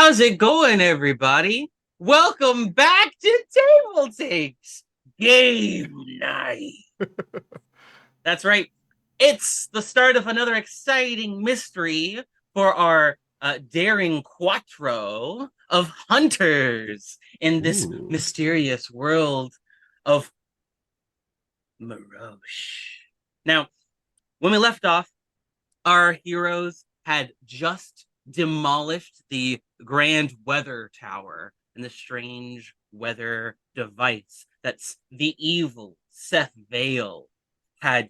How's it going, everybody? Welcome back to TableTakes Game Night. That's right. It's the start of another exciting mystery for our daring quattro of hunters in this Ooh. mysterious world of Maroche. Now, when we left off, our heroes had just demolished the grand weather tower and the strange weather device that the evil Seth Vale had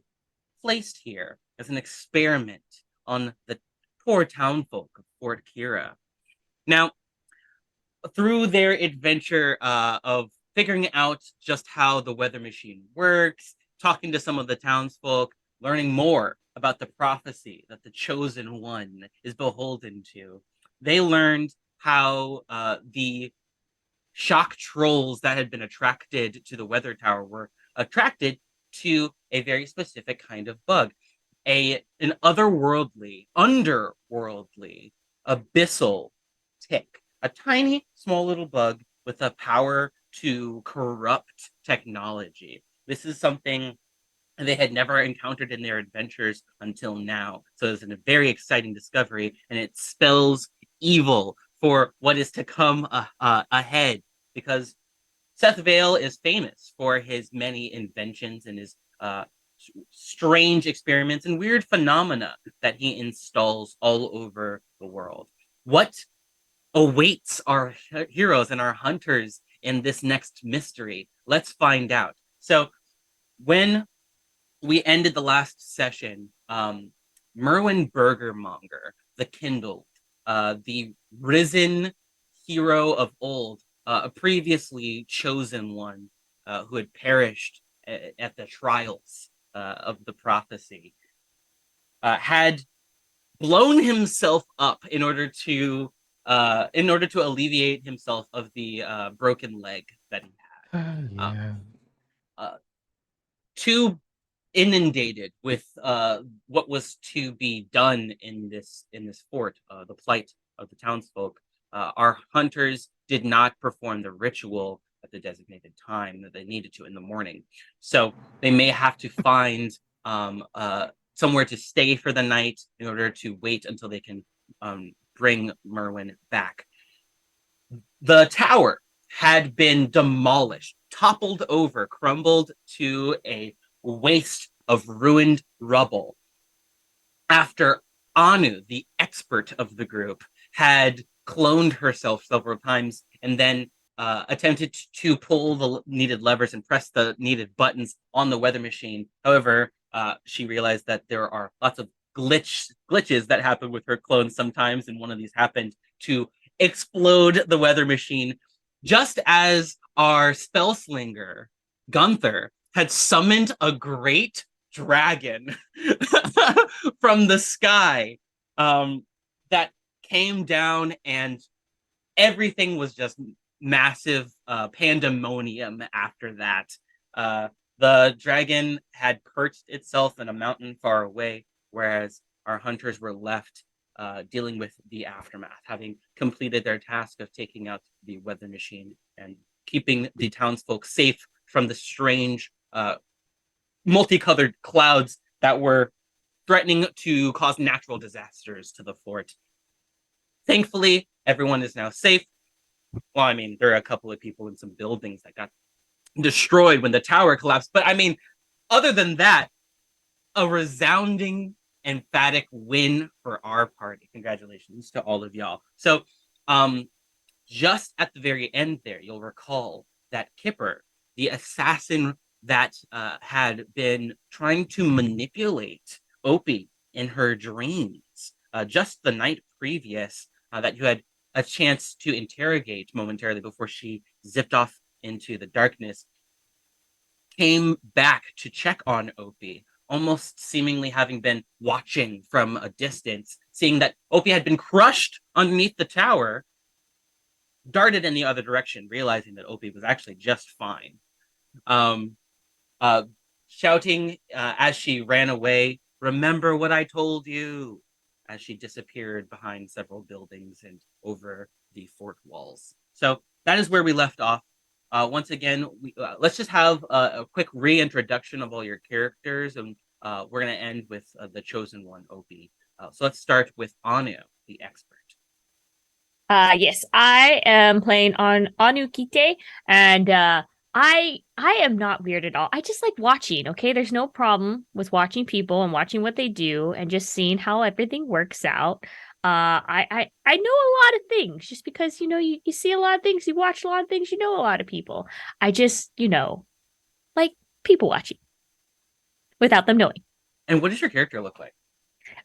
placed here as an experiment on the poor townfolk of Fort Kira. Now, through their adventure of figuring out just how the weather machine works, talking to some of the townsfolk, learning more about the prophecy that the chosen one is beholden to, they learned how the shock trolls that had been attracted to the weather tower were attracted to a very specific kind of bug, an otherworldly, underworldly, abyssal tick, a tiny, small little bug with a power to corrupt technology. This is something they had never encountered in their adventures until now. So it's a very exciting discovery, and it spells evil for what is to come ahead. Because Seth Vale is famous for his many inventions and his strange experiments and weird phenomena that he installs all over the world. What awaits our heroes and our hunters in this next mystery? Let's find out. So, when we ended the last session, Merwin Burgermonger, the Kindled, the risen hero of old, a previously chosen one who had perished at the trials of the prophecy, had blown himself up in order to alleviate himself of the broken leg that he had. Yeah. Uh, too inundated with what was to be done in this fort, the plight of the townsfolk. Our hunters did not perform the ritual at the designated time that they needed to in the morning, so they may have to find somewhere to stay for the night in order to wait until they can bring Merwin back. The tower had been demolished, toppled over, crumbled to a waste of ruined rubble after Anu, the expert of the group, had cloned herself several times and then attempted to pull the needed levers and press the needed buttons on the weather machine. However, she realized that there are lots of glitches that happen with her clones sometimes, and one of these happened to explode the weather machine just as our spell slinger Gunther had summoned a great dragon from the sky, um, that came down, and everything was just massive pandemonium after that. Uh, the dragon had perched itself in a mountain far away, whereas our hunters were left dealing with the aftermath, having completed their task of taking out the weather machine and keeping the townsfolk safe from the strange multicolored clouds that were threatening to cause natural disasters to the fort. Thankfully, everyone is now safe. Well, I mean, there are a couple of people in some buildings that got destroyed when the tower collapsed. But I mean, other than that, a resounding, emphatic win for our party. Congratulations to all of y'all. So, um, just at the very end there, you'll recall that Kipper, the assassin that had been trying to manipulate Opie in her dreams just the night previous, that you had a chance to interrogate momentarily before she zipped off into the darkness, came back to check on Opie, almost seemingly having been watching from a distance, seeing that Opie had been crushed underneath the tower, darted in the other direction, realizing that Opie was actually just fine. Um, uh, Shouting as she ran away, "Remember what I told you!" as she disappeared behind several buildings and over the fort walls. So that is where we left off. Once again, let's just have a quick reintroduction of all your characters, and we're going to end with the chosen one, Opie. So let's start with Anu, the expert. Yes, I am playing on Anukite, and I am not weird at all. I just like watching, okay? There's no problem with watching people and watching what they do and just seeing how everything works out. I know a lot of things just because you see a lot of things, you watch a lot of things, you know a lot of people. I just, like people watching without them knowing. And what does your character look like?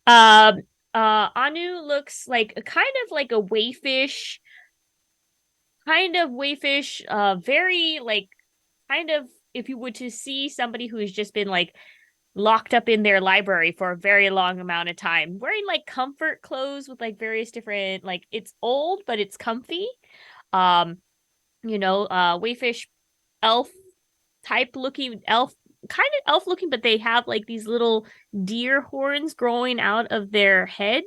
Um Anu looks like kind of like a wayfish, very like kind of if you were to see somebody who has just been like locked up in their library for a very long amount of time, wearing like comfort clothes with like various different like it's old but it's comfy. Um, wayfish elf type looking elf kind of elf looking, but they have like these little deer horns growing out of their head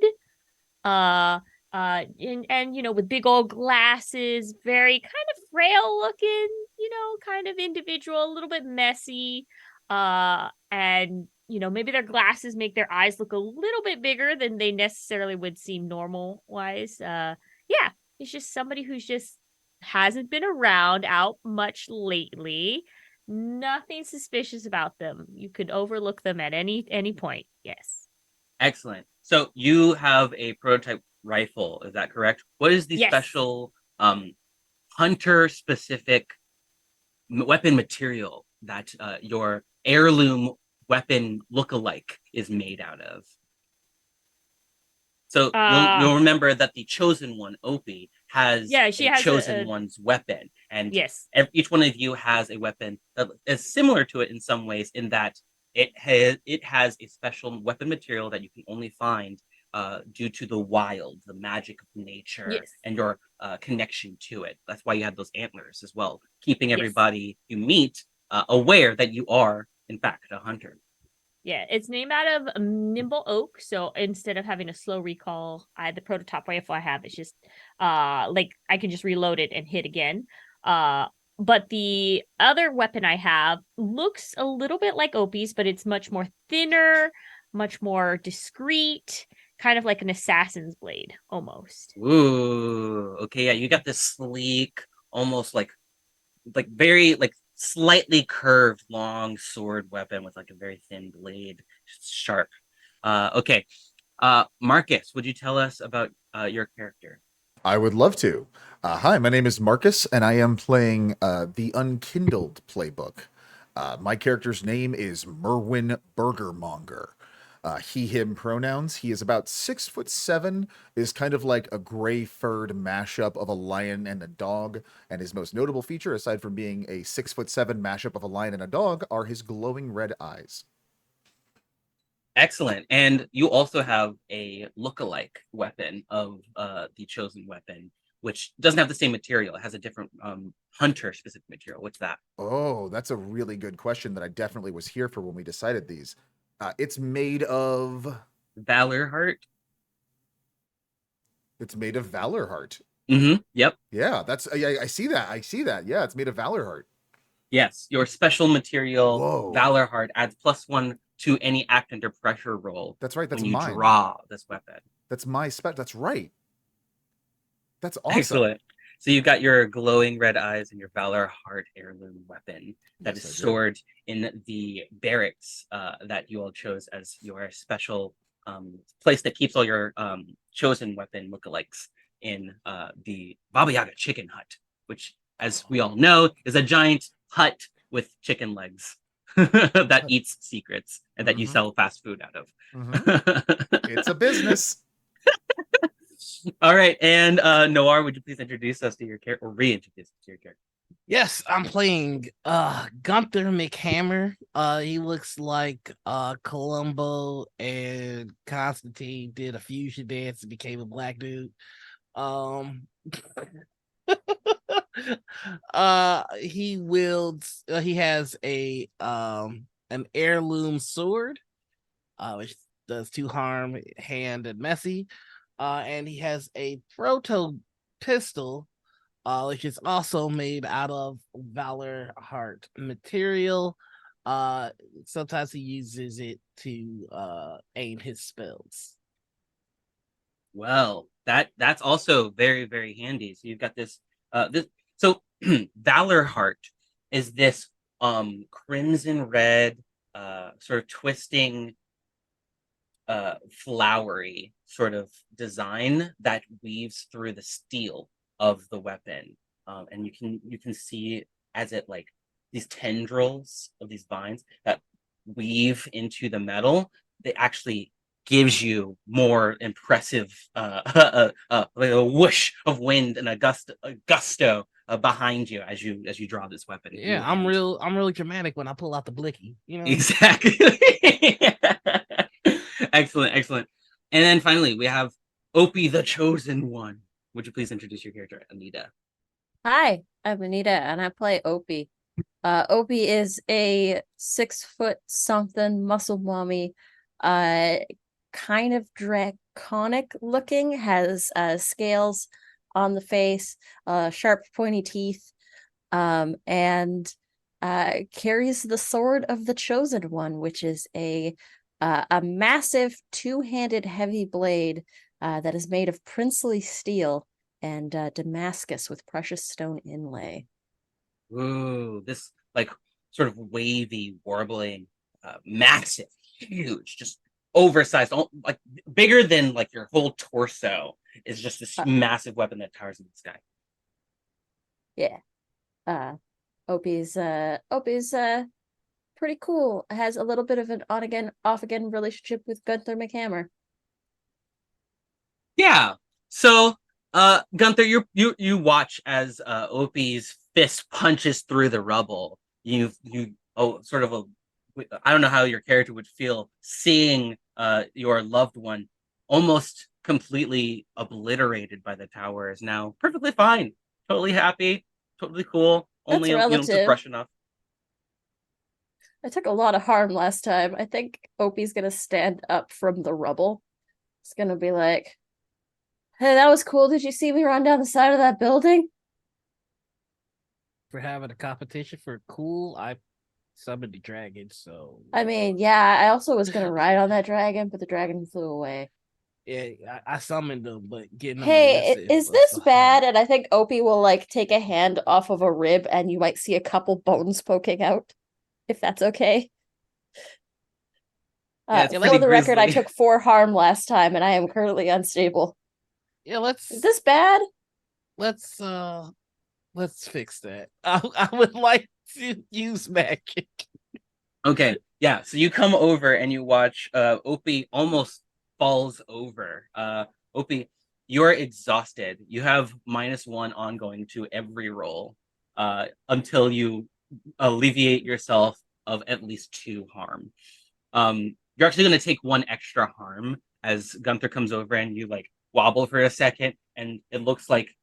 uh and with big old glasses, very kind of frail looking, kind of individual, a little bit messy, and maybe their glasses make their eyes look a little bit bigger than they necessarily would seem normal wise. Yeah, it's just somebody who's just hasn't been around out much lately. Nothing suspicious about them. You could overlook them at any point. Yes. Excellent. So you have a prototype rifle, is that correct? What is the Yes. special hunter specific weapon material that your heirloom weapon look-alike is made out of? So Uh you'll remember that the chosen one, Opie, has yeah, she a has chosen one's weapon, and yes. each one of you has a weapon that is similar to it in some ways, in that it has a special weapon material that you can only find due to the wild, the magic of nature, Yes. and your connection to it. That's why you have those antlers as well, keeping Yes. everybody you meet aware that you are, in fact, a hunter. Yeah, it's named out of nimble oak. So instead of having a slow recall, the prototype rifle I have is just like I can just reload it and hit again. Uh but the other weapon I have looks a little bit like Opie's, but it's much more thinner, much more discreet, kind of like an assassin's blade almost. Ooh, okay, yeah, you got this sleek, almost like very like slightly curved long sword weapon with like a very thin blade, sharp. Okay. Marcus, would you tell us about your character? I would love to. Hi, my name is Marcus, and I am playing the Unkindled playbook. My character's name is Merwin Burgermonger. He/him pronouns. He is about 6'7", is kind of like a gray furred mashup of a lion and a dog. And his most notable feature, aside from being a 6'7" mashup of a lion and a dog, are his glowing red eyes. Excellent. And you also have a look-alike weapon of the chosen weapon, which doesn't have the same material. It has a different hunter specific material. What's that? Oh, that's a really good question that I definitely was here for when we decided these. It's made of Valor Heart. It's made of Valor Heart. Yep. Yeah, that's I see that. I see that. Yeah, it's made of Valor Heart. Yes. Your special material, Whoa. Valor Heart, adds +1 to any act under pressure roll That's right. That's when you mine. draw this weapon. That's my spec. That's right. That's awesome. Excellent. So you've got your glowing red eyes and your Valor Heart heirloom weapon that is Yes, I do. stored in the barracks that you all chose as your special place that keeps all your chosen weapon lookalikes in the Baba Yaga chicken hut, which, as we all know, is a giant hut with chicken legs that eats secrets and that you Mm-hmm. sell fast food out Mm-hmm. of. It's a business. All right, and Noir, would you please introduce us to your character, or reintroduce us to your character? Yes, I'm playing Gunther McHammer. He looks like Columbo and Constantine did a fusion dance and became a black dude. Um he wields he has a an heirloom sword, which does 2 harm, hand and messy. And he has a proto pistol, which is also made out of Valor Heart material. Uh, Sometimes he uses it to aim his spells. Well, that's also very, very handy. So you've got this so Valor Heart is this crimson red sort of twisting flowery sort of design that weaves through the steel of the weapon. And you can see as it like these tendrils of these vines that weave into the metal, it actually gives you more impressive like a whoosh of wind and a gusto behind you as you draw this weapon in Yeah, your hand. I'm really dramatic when I pull out the blicky. Exactly. Excellent, excellent. And then finally, we have Opie the Chosen One. Would you please introduce your character, Anita? Hi, I'm Anita, and I play Opie. Opie is a 6 foot something muscle mommy, uh, kind of draconic looking, has scales on the face, sharp pointy teeth, and carries the sword of the Chosen One, which is a massive two-handed heavy blade that is made of princely steel and Damascus with precious stone inlay. Ooh, this like sort of wavy, warbling, massive, huge, just oversized, like bigger than like your whole torso is just this massive weapon that towers in the sky. Yeah. Opie's pretty cool. Has a little bit of an on again, off again relationship with Gunther McHammer. Yeah. So, Gunther, you watch as Opie's fist punches through the rubble. Sort of a I don't know how your character would feel seeing your loved one almost completely obliterated by the tower is now perfectly fine, totally happy, totally cool. That's Only just relative. brushing off. I took a lot of harm last time. I think Opie's gonna stand up from the rubble. It's gonna be like, "Hey, that was cool. Did you see me run down the side of that building?" For having a competition for cool, I summoned the dragon, so I mean, yeah, I also was gonna ride on that dragon, but the dragon flew away. yeah, I summoned them, but getting them Hey, arrested is was this the bad? hard. And I think Opie will like take a hand off of a rib and you might see a couple bones poking out, if that's okay. Yeah, it's Yeah, For pretty the record, I grisly. took 4 harm last time and I am currently unstable. yeah, Is this bad? let's let's fix that. I would like to use magic. Okay, yeah. So you come over and you watch Opie almost falls over. Opie, you're exhausted. You have -1 ongoing to every roll until you alleviate yourself of at least 2 harm. You're actually going to take 1 extra harm as Gunther comes over and you like wobble for a second, and it looks like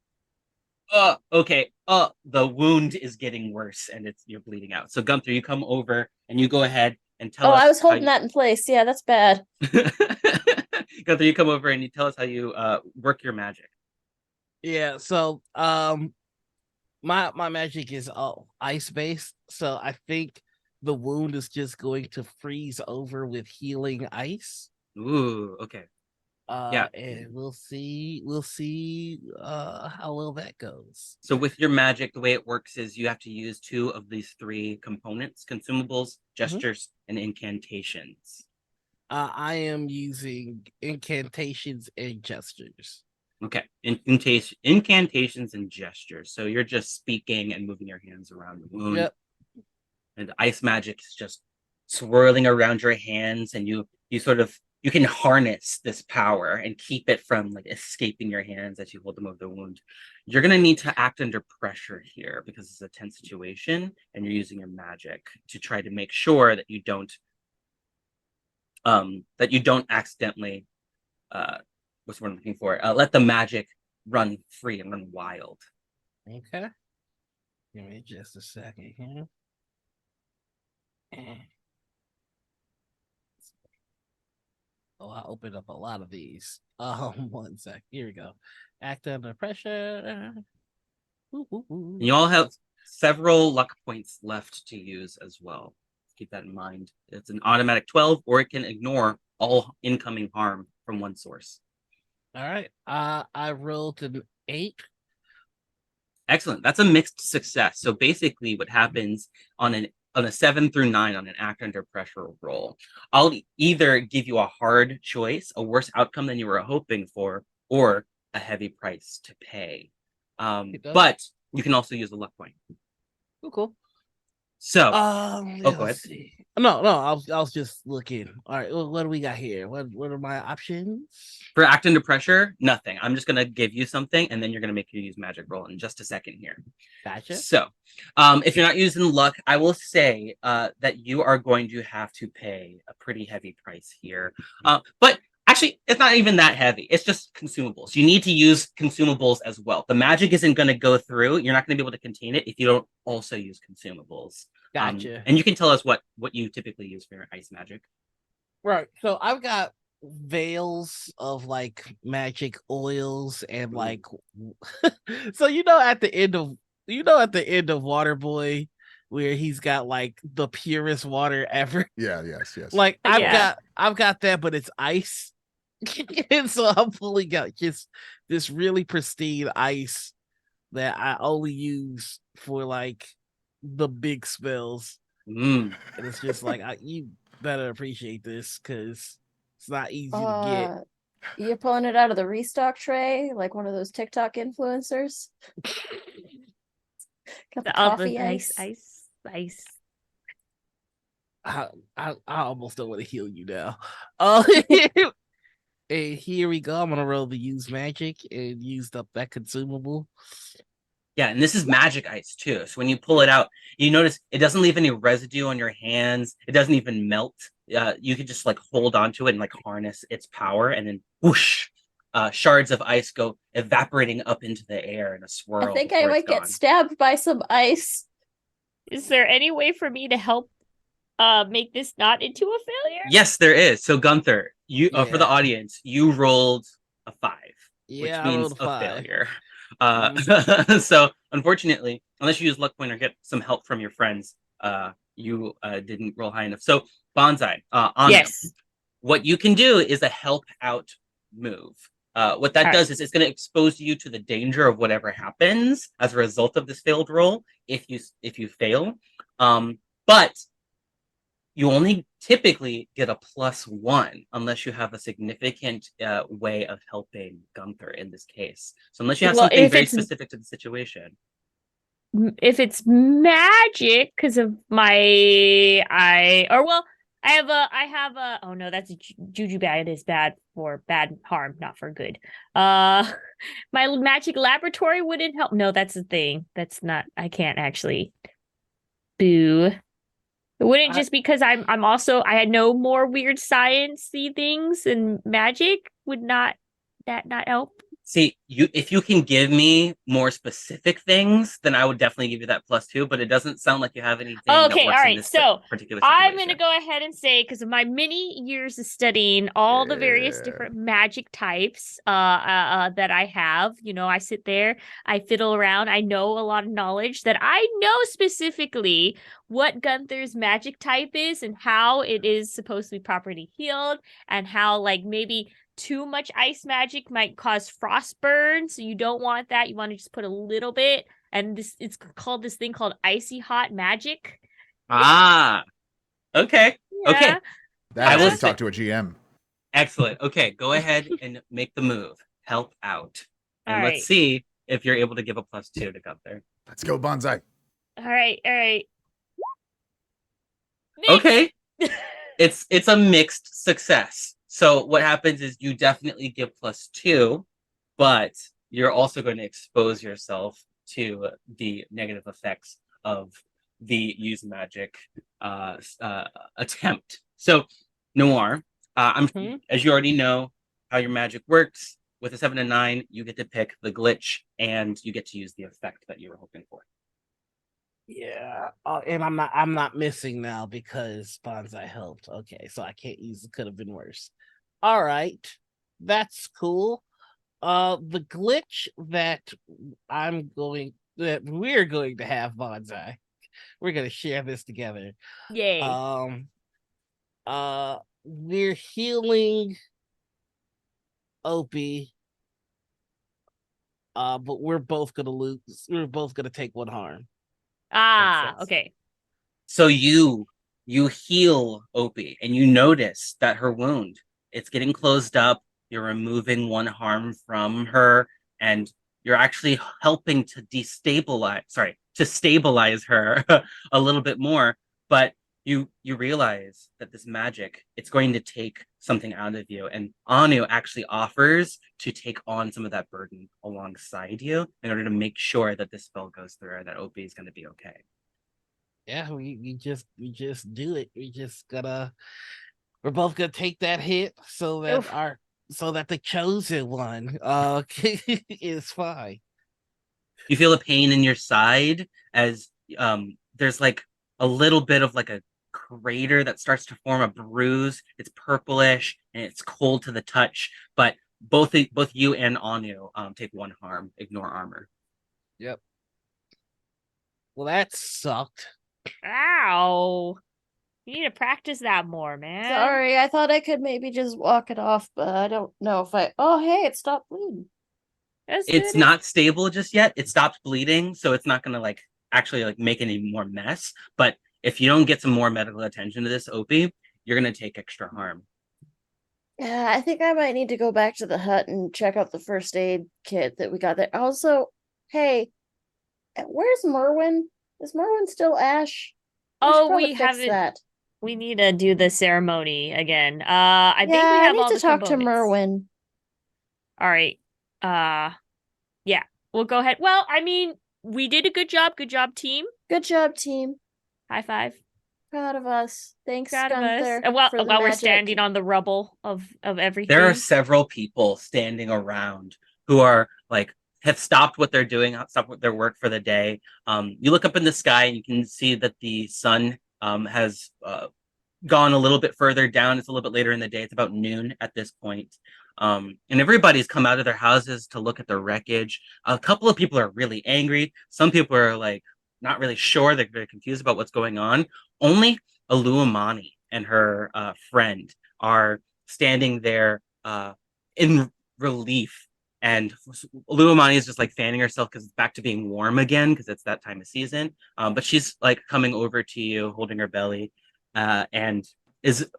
okay, the wound is getting worse and you're bleeding out. So Gunther, you come over and you go ahead and tell Oh, I us was how holding that in place. Yeah, that's bad. Gunther, you come over and you tell us how you work your magic. Yeah, so my magic is all ice based, so I think the wound is just going to freeze over with healing ice. Ooh, okay. Yeah. And we'll see how well that goes. So with your magic, the way it works is you have to use 2 of these 3 components: consumables, gestures, and incantations. I am using incantations and gestures. Okay, incantations and gestures. So you're just speaking and moving your hands around the wound. Yep. And ice magic is just swirling around your hands, and you can harness this power and keep it from like escaping your hands as you hold them over the wound. You're gonna need to act under pressure here because it's a tense situation, and you're using your magic to try to make sure that you don't accidentally what's what I'm looking for. Let the magic run free and run wild. Okay. Give me just a second here. Oh, I opened up a lot of these. 1 sec. Here we go. Act under pressure. Ooh, ooh, ooh. And you all have several luck points left to use as well. Keep that in mind. It's an automatic 12, or it can ignore all incoming harm from one source. All right. I rolled an 8. Excellent. That's a mixed success. So basically, what happens on a 7 through 9 on an act under pressure roll, I'll either give you a hard choice, a worse outcome than you were hoping for, or a heavy price to pay. But you can also use a luck point. Cool. So, Yeah, go ahead. let's see. No, I was just looking. All right, what do we got here? What are my options? For act under pressure, nothing. I'm just gonna give you something, and then you're gonna make you use magic roll in just a second here. Gotcha. So, if you're not using luck, I will say that you are going to have to pay a pretty heavy price here. But actually, it's not even that heavy. It's just consumables. You need to use consumables as well. The magic isn't going to go through. You're not going to be able to contain it if you don't also use consumables. Gotcha. And you can tell us what you typically use for your ice magic. Right. So I've got veils of like magic oils and like so at the end of Waterboy where he's got like the purest water ever. Yeah, yes. Like I've Yeah. got that, but it's ice. And so I'm pulling out just this really pristine ice that I only use for like the big spells. Mm. And it's just like you better appreciate this because it's not easy to get. You're pulling it out of the restock tray, like one of those TikTok influencers. Got the coffee ice. Ice. I almost don't want to heal you now. And here we go. I'm gonna roll the use magic and used up that consumable. Yeah, and this is magic ice too. So when you pull it out, you notice it doesn't leave any residue on your hands. It doesn't even melt. You can just like hold onto it and like harness its power, and then whoosh, shards of ice go evaporating up into the air in a swirl. I think I might get stabbed by some ice. Is there any way for me to help make this not into a failure? Yes, there is. So Gunther, you for the Yeah. audience, you rolled a 5, which Yeah, I means rolled a a 5. failure. Mhm. So unfortunately, unless you use luck point or get some help from your friends, you didn't roll high enough. So Bonsai, Anu, Yes. what you can do is a help out move. What that All does is it's going to expose you to the danger of whatever happens as a result of this failed roll if you fail. But you only typically get a +1 unless you have a significant way of helping Gunther in this case. So unless you have Well, something if very it's specific to the situation. magic because of my I have a oh no, that's a juju bag. It is bad for bad harm, not for good. My magic laboratory wouldn't help. No, that's the thing. That's not, I can't actually. Boo. It wouldn't just because I'm also, I had no more weird sciencey things, and magic would not help. See, if you can give me more specific things, then I would definitely give you that +2. But it doesn't sound like you have anything that Okay, works all in right. this So particular I'm situation. gonna go ahead and say, because of my many years of studying all the various Yeah. different magic types that I have, I sit there, I fiddle around, I know a lot of knowledge that I know specifically what Gunther's magic type is and how it is supposed to be properly healed, and how like maybe too much ice magic might cause frostburn, so you don't want that. You want to just put a little bit, and it's called this thing called icy hot magic. Ah, okay. Okay. Yeah. That I is how will you say, talk to a GM. excellent. Okay, go ahead and make the move. Help out. All And let's right. see if you're able to give a +2 to Gunther. Let's go, Bonsai. All right. Okay. It's a mixed success. So what happens is you definitely give +2, but you're also going to expose yourself to the negative effects of the use magic attempt. So Noir, as you already know how your magic works, with a 7 and 9, you get to pick the glitch and you get to use the effect that you were hoping for. Yeah. And I'm not missing now because Bonsai helped. Okay, so I can't use it. Could have been worse. All right, that's cool. The glitch that we're going to have, Bonsai. We're gonna share this together. Yay. Um, we're healing Opie. But we're both gonna lose. We're both gonna take one harm. Ah, sense. okay. So you heal Opie and you notice that her wound, it's getting closed up. You're removing one harm from her, and you're actually helping to stabilize her a little bit more. But you realize that this magic, it's going to take something out of you. And Anu actually offers to take on some of that burden alongside you in order to make sure that this spell goes through and that Opie is going to be okay. Yeah, we just do it. We're both gonna take that hit so that Oof. the chosen one is fine. You feel a pain in your side as there's like a little bit of like a crater that starts to form a bruise. It's purplish and it's cold to the touch, but both you and Anu take one harm. Ignore armor. Yep. Well, that sucked. Ow. You need to practice that more, man. Sorry, I thought I could maybe just walk it off, but I don't know if I. Oh, hey, it stopped bleeding. That's It's good. not stable just yet. It stopped bleeding, so it's not gonna like actually like make any more mess. But if you don't get some more medical attention to this, Opie, you're gonna take extra harm. Yeah, I think I might need to go back to the hut and check out the first aid kit that we got there. Also, hey, where's Merwin? Is Merwin still Ash? We should Oh, probably we fix haven't. that. We need to do the ceremony again. I think we Yeah, I have need all to the talk to components. Merwin. All right. Yeah, we'll go ahead. Well, I mean, we did a good job. Good job, team. Good job, team. High five. Proud of us. Thanks, Proud of us. Gunther, And while for the while we're magic. standing on the rubble of everything. There are several people standing around who are like have stopped what they're doing, stopped their work for the day. You look up in the sky and you can see that the sun has gone a little bit further down. It's a little bit later in the day. It's about noon at this point. And everybody's come out of their houses to look at the wreckage. A couple of people are really angry. Some people are like not really sure. They're confused about what's going on. Only Aluamani and her friend are standing there in relief. And Aluamani is just like fanning herself because it's back to being warm again because it's that time of season. But she's like coming over to you, holding her belly, and is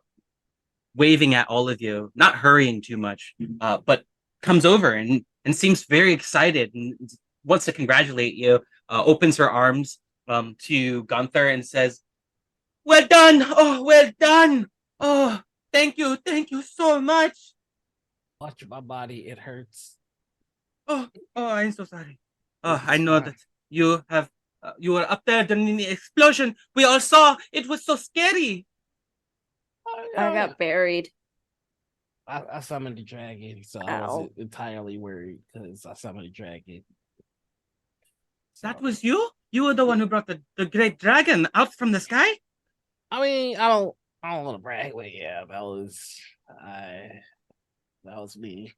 waving at all of you, not hurrying too much, but comes over and seems very excited and wants to congratulate you. Opens her arms to Gunther and says, "Well done! Oh, well done! Oh, thank you so much! Watch my body; it hurts. Oh, I'm so sorry. It's I know fine. that you have you were up there during the explosion. We all saw it was so scary." I got buried. I summoned the dragon, so I Ow. wasn't entirely worried because I summoned the dragon. That was you? You were the one who brought the great dragon out from the sky? I mean, I don't want to brag, but yeah, that was me.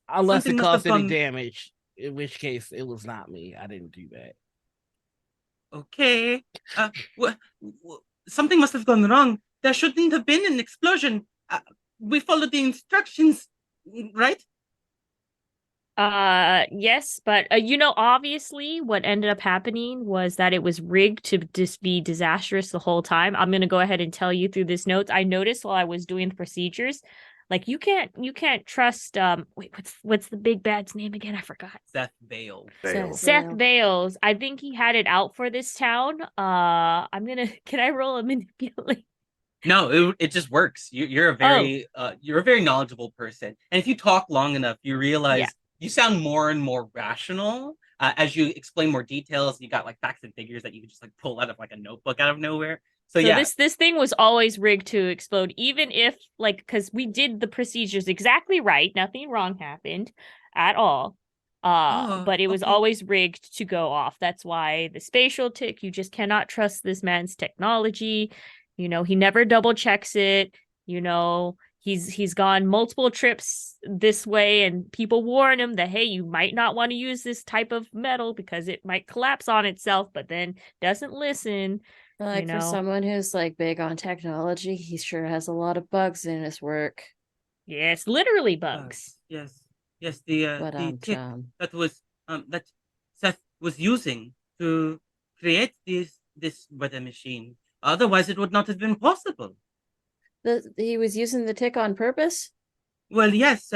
Unless Something it must have caused any gone damage, in which case it was not me. I didn't do that. okay. Something must have gone wrong. There shouldn't have been an explosion. We followed the instructions, right? Yes, but obviously what ended up happening was that it was rigged to just be disastrous the whole time. I'm gonna go ahead and tell you through this notes. I noticed while I was doing the procedures, like you can't trust wait, what's the big bad's name again? I forgot. Seth Vale. Seth Vale. Bales. I think he had it out for this town. Can I roll a manipulate? No, it just works. You're a very knowledgeable person, and if you talk long enough, you realize you sound more and more rational as you explain more details. You got like facts and figures that you can just like pull out of like a notebook out of nowhere. So yeah, this thing was always rigged to explode, even if because we did the procedures exactly right, nothing wrong happened at all. But it was okay. always rigged to go off. That's why the spatial tick, you just cannot trust this man's technology. He never double checks it. You know, he's gone multiple trips this way, and people warn him that, hey, you might not want to use this type of metal because it might collapse on itself, but then doesn't listen. Like for know. someone who's like big on technology, he sure has a lot of bugs in his work. Yeah, it's literally bugs. Yes, yes. But The tick John. that Seth was using to create this weather machine. Otherwise, it would not have been possible. He was using the tick on purpose? Well, yes.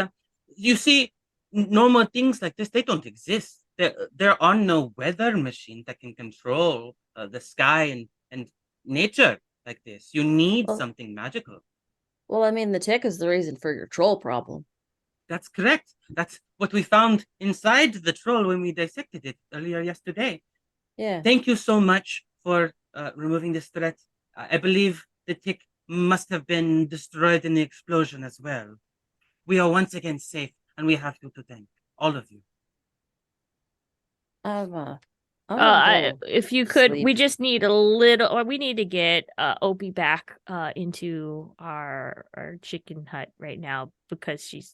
You see, normal things like this, they don't exist. There are no weather machines that can control the sky and nature like this. You need Well, something magical. well, I mean, the tick is the reason for your troll problem. That's correct. That's what we found inside the troll when we dissected it earlier yesterday. Yeah. Thank you so much for removing this threat. I believe the tick must have been destroyed in the explosion as well. We are once again safe, and we have you to thank, all of you. I'm gonna go If you could, sleep. we just need a little, or we need to get Opie back into our chicken hut right now because she's,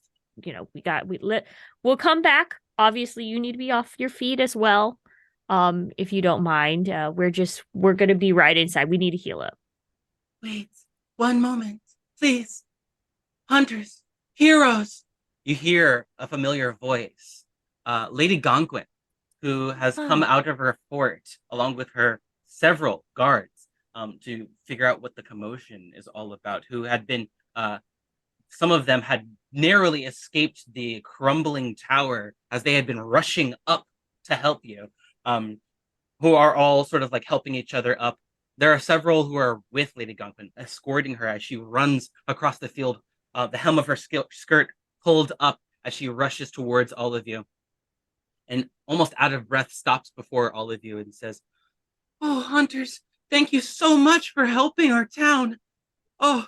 we'll come back. Obviously, you need to be off your feet as well. If you don't mind, we're gonna be right inside. We need to heal up. Wait, one moment, please. Hunters, heroes. You hear a familiar voice. Lady Gonquin, who has come out of her fort along with her several guards to figure out what the commotion is all about, who had been, some of them had narrowly escaped the crumbling tower as they had been rushing up to help you, who are all sort of like helping each other up. There are several who are with Lady Gonquin, escorting her as she runs across the field, the hem of her skirt pulled up as she rushes towards all of you. And almost out of breath, stops before all of you and says, "Oh, hunters, thank you so much for helping our town. Oh,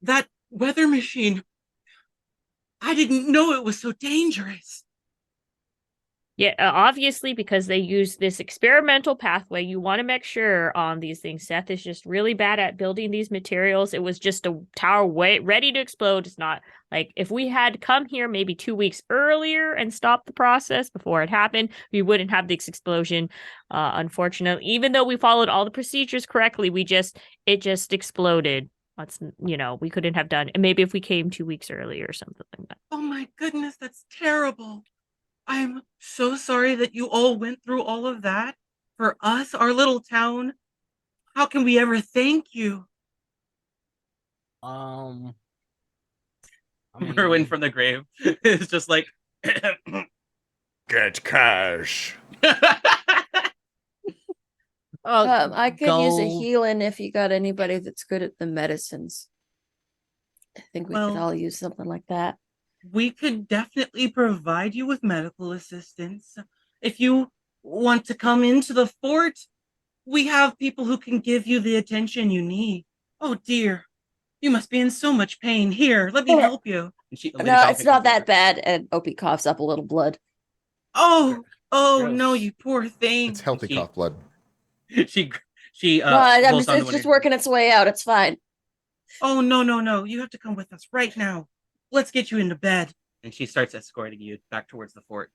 that weather machine. I didn't know it was so dangerous." Yeah, obviously, because they use this experimental pathway, you want to make sure on these things. Seth is just really bad at building these materials. It was just a tower ready to explode. It's not like if we had come here maybe 2 weeks earlier and stopped the process before it happened, we wouldn't have this explosion. Unfortunately, even though we followed all the procedures correctly, it just exploded. That's, we couldn't have done it. Maybe if we came 2 weeks earlier or something like that. Oh my goodness, that's terrible. I'm so sorry that you all went through all of that. For us, our little town, how can we ever thank you? I Merwin mean, from the grave is just like, Get cash. I could use a go. healing if you got anybody that's good at the medicines. I think we could Well, all use something like that. we could definitely provide you with medical assistance. If you want to come into the fort, we have people who can give you the attention you need. Oh dear, you must be in so much pain. Here, let me help you. And No, it's not that bad. And Opie coughs up a little blood. Oh, oh no, Gross. you poor thing. It's healthy cough blood. She she No, holds on to it's one just of your- working its way out. It's fine. Oh no, you have to come with us right now. Let's get you into bed. And she starts escorting you back towards the fort.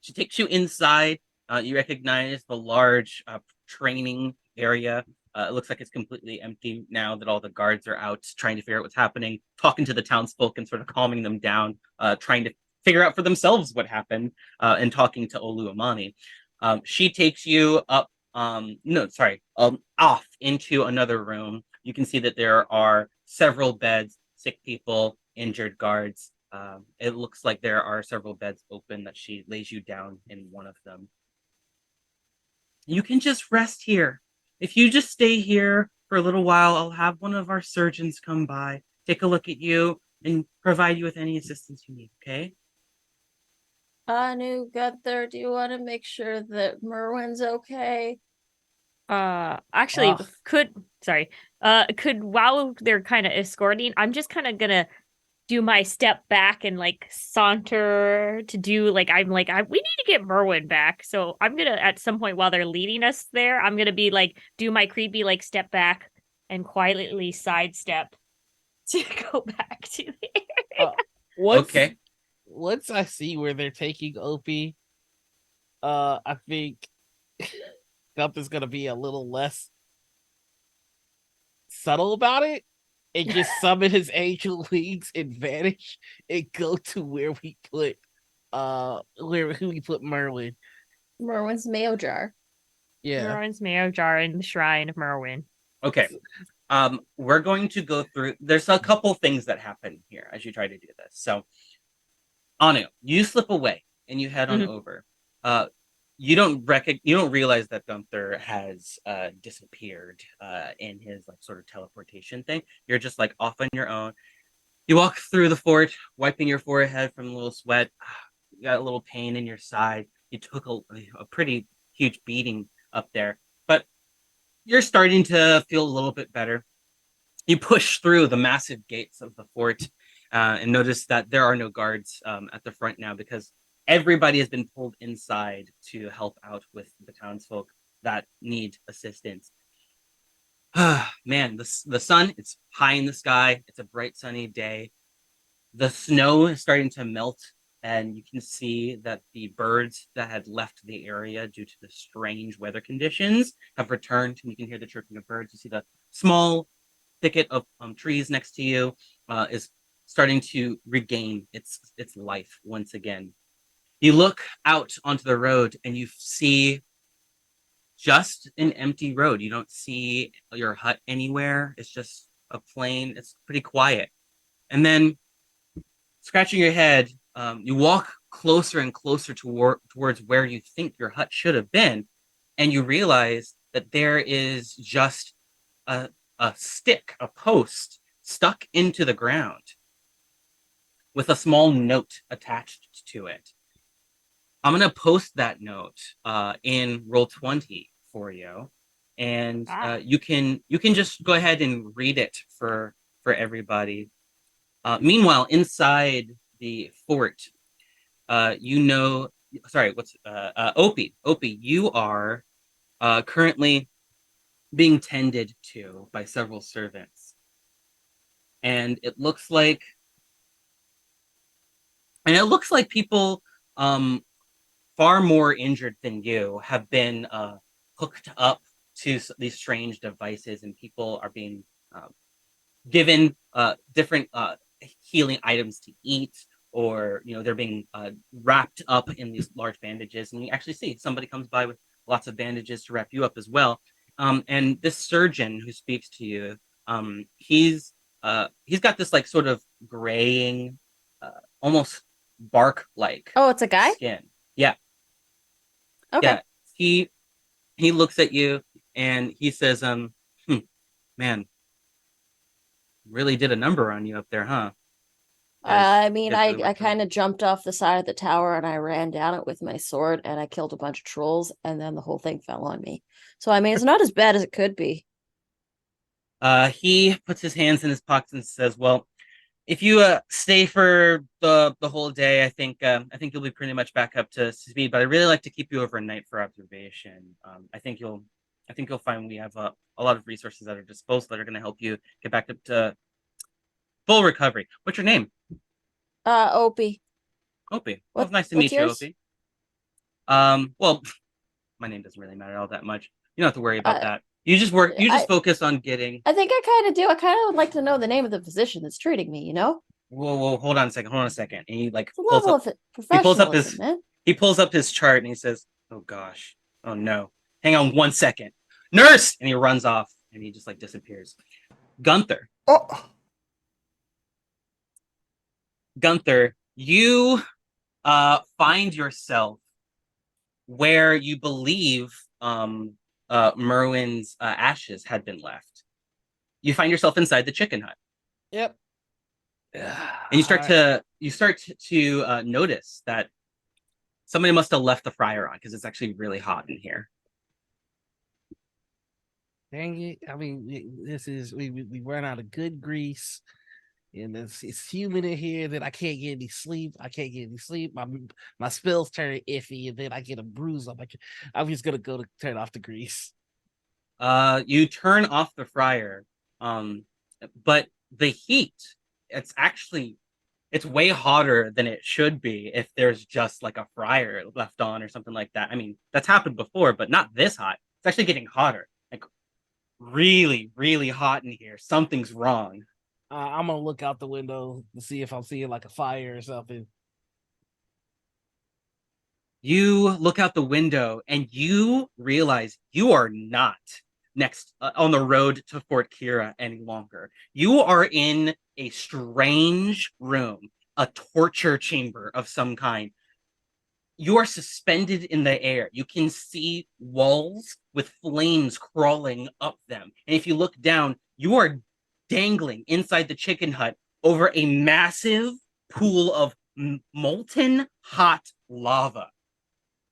She takes you inside. You recognize the large training area. It looks like it's completely empty now that all the guards are out trying to figure out what's happening, talking to the townsfolk and sort of calming them down, trying to figure out for themselves what happened, and talking to Olu Amani. She takes you up, off into another room. You can see that there are several beds, sick people, injured guards. It looks like there are several beds open that she lays you down in one of them. You can just rest here. If you just stay here for a little while, I'll have one of our surgeons come by, take a look at you, and provide you with any assistance you need, okay? Anu, Gunther, do you want to make sure that Merwin's okay? Actually, Ugh. could while they're kind of escorting, I'm just kind of gonna do my step back and like saunter to do like we need to get Merwin back. So I'm gonna at some point while they're leading us there, I'm gonna be like do my creepy like step back and quietly sidestep to go back to the area. Once Okay. once I see where they're taking Opie, I think Gunther's gonna be a little less subtle about it and just summon his angel wings and vanish and go to where we put who we put Merwin. Merwin's mayo jar. Yeah. Merwin's mayo jar in the shrine of Merwin. Okay. We're going to go through. There's a couple things that happen here as you try to do this. So, Anu, you slip away and you head on Mhm. over. You don't realize that Gunther has disappeared in his like sort of teleportation thing. You're just like off on your own. You walk through the fort, wiping your forehead from a little sweat. You got a little pain in your side. You took a pretty huge beating up there, but you're starting to feel a little bit better. You push through the massive gates of the fort and notice that there are no guards at the front now because everybody has been pulled inside to help out with the townsfolk that need assistance. Man, the sun, it's high in the sky. It's a bright sunny day. The snow is starting to melt, and you can see that the birds that had left the area due to the strange weather conditions have returned, and you can hear the chirping of birds. You see the small thicket of trees next to you is starting to regain its life once again. You look out onto the road and you see just an empty road. You don't see your hut anywhere. It's just a plain. It's pretty quiet. And then, scratching your head, you walk closer and closer towards where you think your hut should have been, and you realize that there is just a stick, a post stuck into the ground with a small note attached to it. I'm gonna post that note in Roll20 for you, and you can just go ahead and read it for everybody. Meanwhile, inside the fort, sorry, what's Opie? Opie, you are currently being tended to by several servants, and it looks like people far more injured than you have been hooked up to these strange devices, and people are being given different healing items to eat, or they're being wrapped up in these large bandages. And you actually see somebody comes by with lots of bandages to wrap you up as well. And this surgeon who speaks to you, he's got this like sort of graying, almost bark like Oh, it's a guy? skin. Yeah. Okay. Yeah. He looks at you and he says, man, really did a number on you up there, huh? I mean, Really I worked hard. kind of jumped off the side of the tower and I ran down it with my sword and I killed a bunch of trolls and then the whole thing fell on me. So I mean, it's not as bad as it could be. He puts his hands in his pockets and says, "Well, if you stay for the whole day, I think you'll be pretty much back up to speed. But I really like to keep you overnight for observation. I think you'll find we have a lot of resources at our disposal that are going to help you get back up to full recovery. What's your name?" Opie. Opie. Well, it's nice to What's meet you, yours? Opie. Well, my name doesn't really matter all that much. You don't have to worry about Uh, that. You just work. You just I focus on getting. I think I kind of do. I kind of would like to know the name of the physician that's treating me, you know? Whoa, hold on a second. Hold on a second. And he like It's a pulls level up. of He pulls up professionalism, his. man. He pulls up his chart and he says, "Oh gosh. Oh no. Hang on 1 second. Nurse!" And he runs off and he just like disappears. Gunther. Oh, Gunther, you find yourself where you believe Merwin's ashes had been left. You find yourself inside the chicken hut. Yep. And you start to notice that somebody must have left the fryer on because it's actually really hot in here. Dang it. I mean, we run out of good grease. And it's humid in here that I can't get any sleep. My spells turn iffy, and then I get a bruise. I'm just gonna go to turn off the grease. You turn off the fryer, But the heat, it's actually it's way hotter than it should be if there's just like a fryer left on or something like that. I mean, that's happened before, but not this hot. It's actually getting hotter. Like really, really hot in here. Something's wrong. I'm gonna look out the window to see if I'm seeing like a fire or something. You look out the window and you realize you are not next on the road to Fort Kira any longer. You are in a strange room, a torture chamber of some kind. You are suspended in the air. You can see walls with flames crawling up them. And if you look down, you are dangling inside the chicken hut over a massive pool of molten hot lava,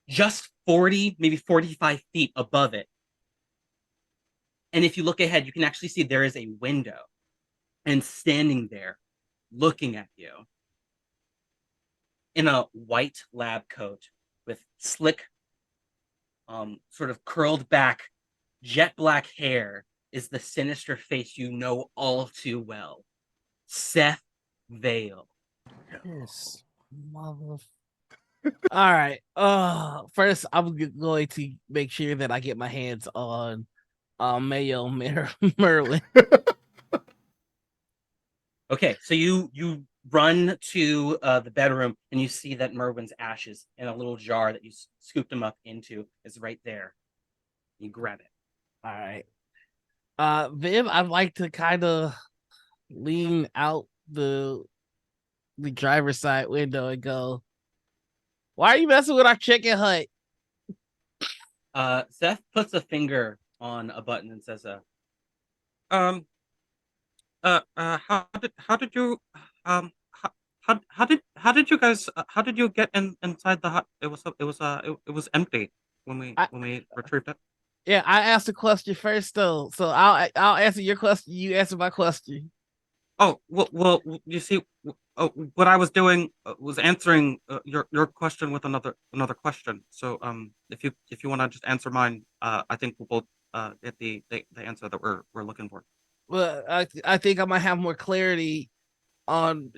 just 40, maybe 45 feet above it. And if you look ahead, you can actually see there is a window. And standing there, looking at you, in a white lab coat with slick, sort of curled back, jet black hair, is the sinister face you know all too well, Seth Vale. Yes, mother. All right. First I'm going to make sure that I get my hands on Mayo Merlin. Okay, so you run to the bedroom and you see that Merwin's ashes in a little jar that you scooped him up into is right there. You grab it. All right. Viv, I'd like to kind of lean out the driver's side window and go, "Why are you messing with our chicken hut?" Seth puts a finger on a button and says, um, how did you, how did you guys, how did you get inside the hut? It was empty I, when we retrieved it. yeah, I asked the question first though, so I'll answer your question. You answer my question. Oh, well, you see, what I was doing was answering your question with another question. So, if you want to just answer mine, I think we'll both get the answer that we're looking for. Well, I think I might have more clarity on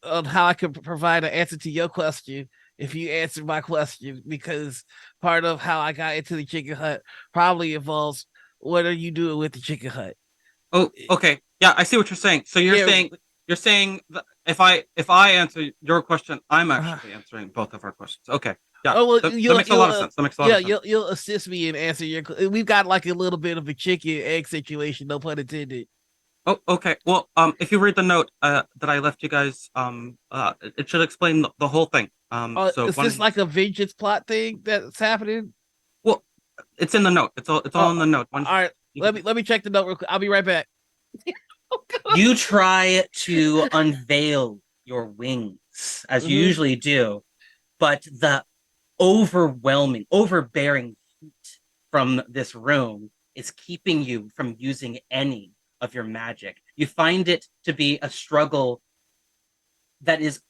on how I could provide an answer to your question if you answer my question, because part of how I got into the chicken hut probably involves what are you doing with the chicken hut? Oh, okay. Yeah, I see what you're saying. So Yeah. you're saying that if I answer your question, I'm Uh, actually answering both of our questions. Okay. Yeah. oh well, That makes a lot of sense. That makes a lot yeah, of sense. you'll assist me in answering your. We've got like a little bit of a chicken egg situation, no pun intended. Oh, okay. Well, if you read the note that I left you guys, it should explain the whole thing. So Is this like a vengeance plot thing that's happening? well, it's in the note. It's all in the note. All right. Let me check the note real quick. I'll be right back. You try to unveil your wings as you Mhm. usually do, but the overwhelming, overbearing heat from this room is keeping you from using any of your magic. You find it to be a struggle that is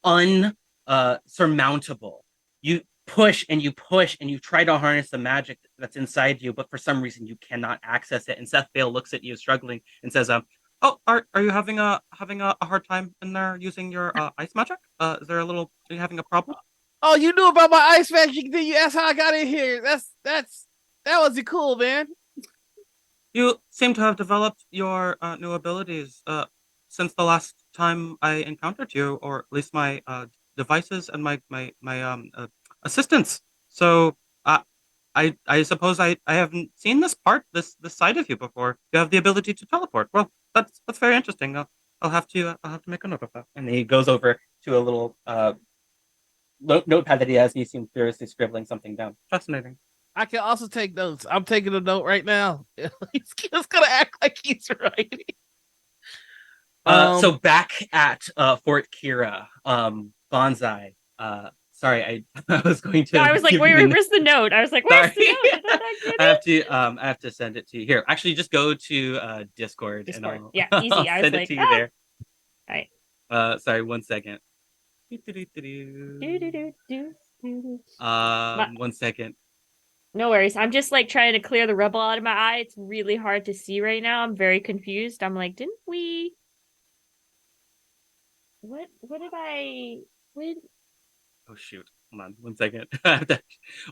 unsurmountable. You push and you push and you try to harness the magic that's inside you, but for some reason you cannot access it. And Seth Vale looks at you struggling and says, "Oh, are you having a hard time in there using your ice magic? Is there a little? Are you having a problem?" Oh, you knew about my ice magic? Then you asked how I got in here. That wasn't cool, man. You seem to have developed your new abilities since the last time I encountered you, or at least my devices and my assistants. So I suppose I haven't seen this side of you before. You have the ability to teleport. Well, that's very interesting. I'll have to make a note of that. And he goes over to a little notepad that he has. He seems furiously scribbling something down. Fascinating. I can also take notes. I'm taking a note right now. He's just gonna act like he's writing. So back at Fort Kira, Bonsai. Sorry, I was going No, to I was like, give wait, you the where's the note? I was like, where's sorry. the note? Did I get it? I have to send it to you here. Actually, just go to Discord, and Discord. I'll Yeah, I'll easy. I was send it like, to you ah. there. All right. Sorry, one second. Do, do, do, do, do, do. One second. No worries. I'm just like trying to clear the rubble out of my eye. It's really hard to see right now. I'm very confused. I'm like, didn't we? What did I? What? Oh shoot. Hold on 1 second.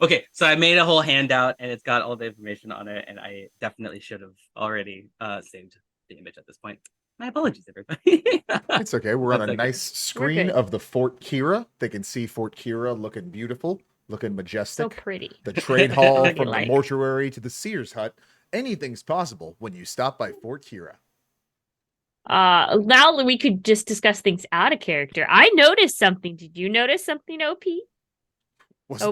Okay, so I made a whole handout and it's got all the information on it, and I definitely should have already saved the image at this point. My apologies, everybody. It's okay. We're on 1 a second. nice screen good. of the Fort Kira. They can see Fort Kira looking beautiful, looking So majestic. pretty. The trade hall Already from like. the mortuary to the Sears hut. Anything's possible when you stop by Fort Kira. Now we could just discuss things out of character. I noticed something. Did you notice something, OP? Was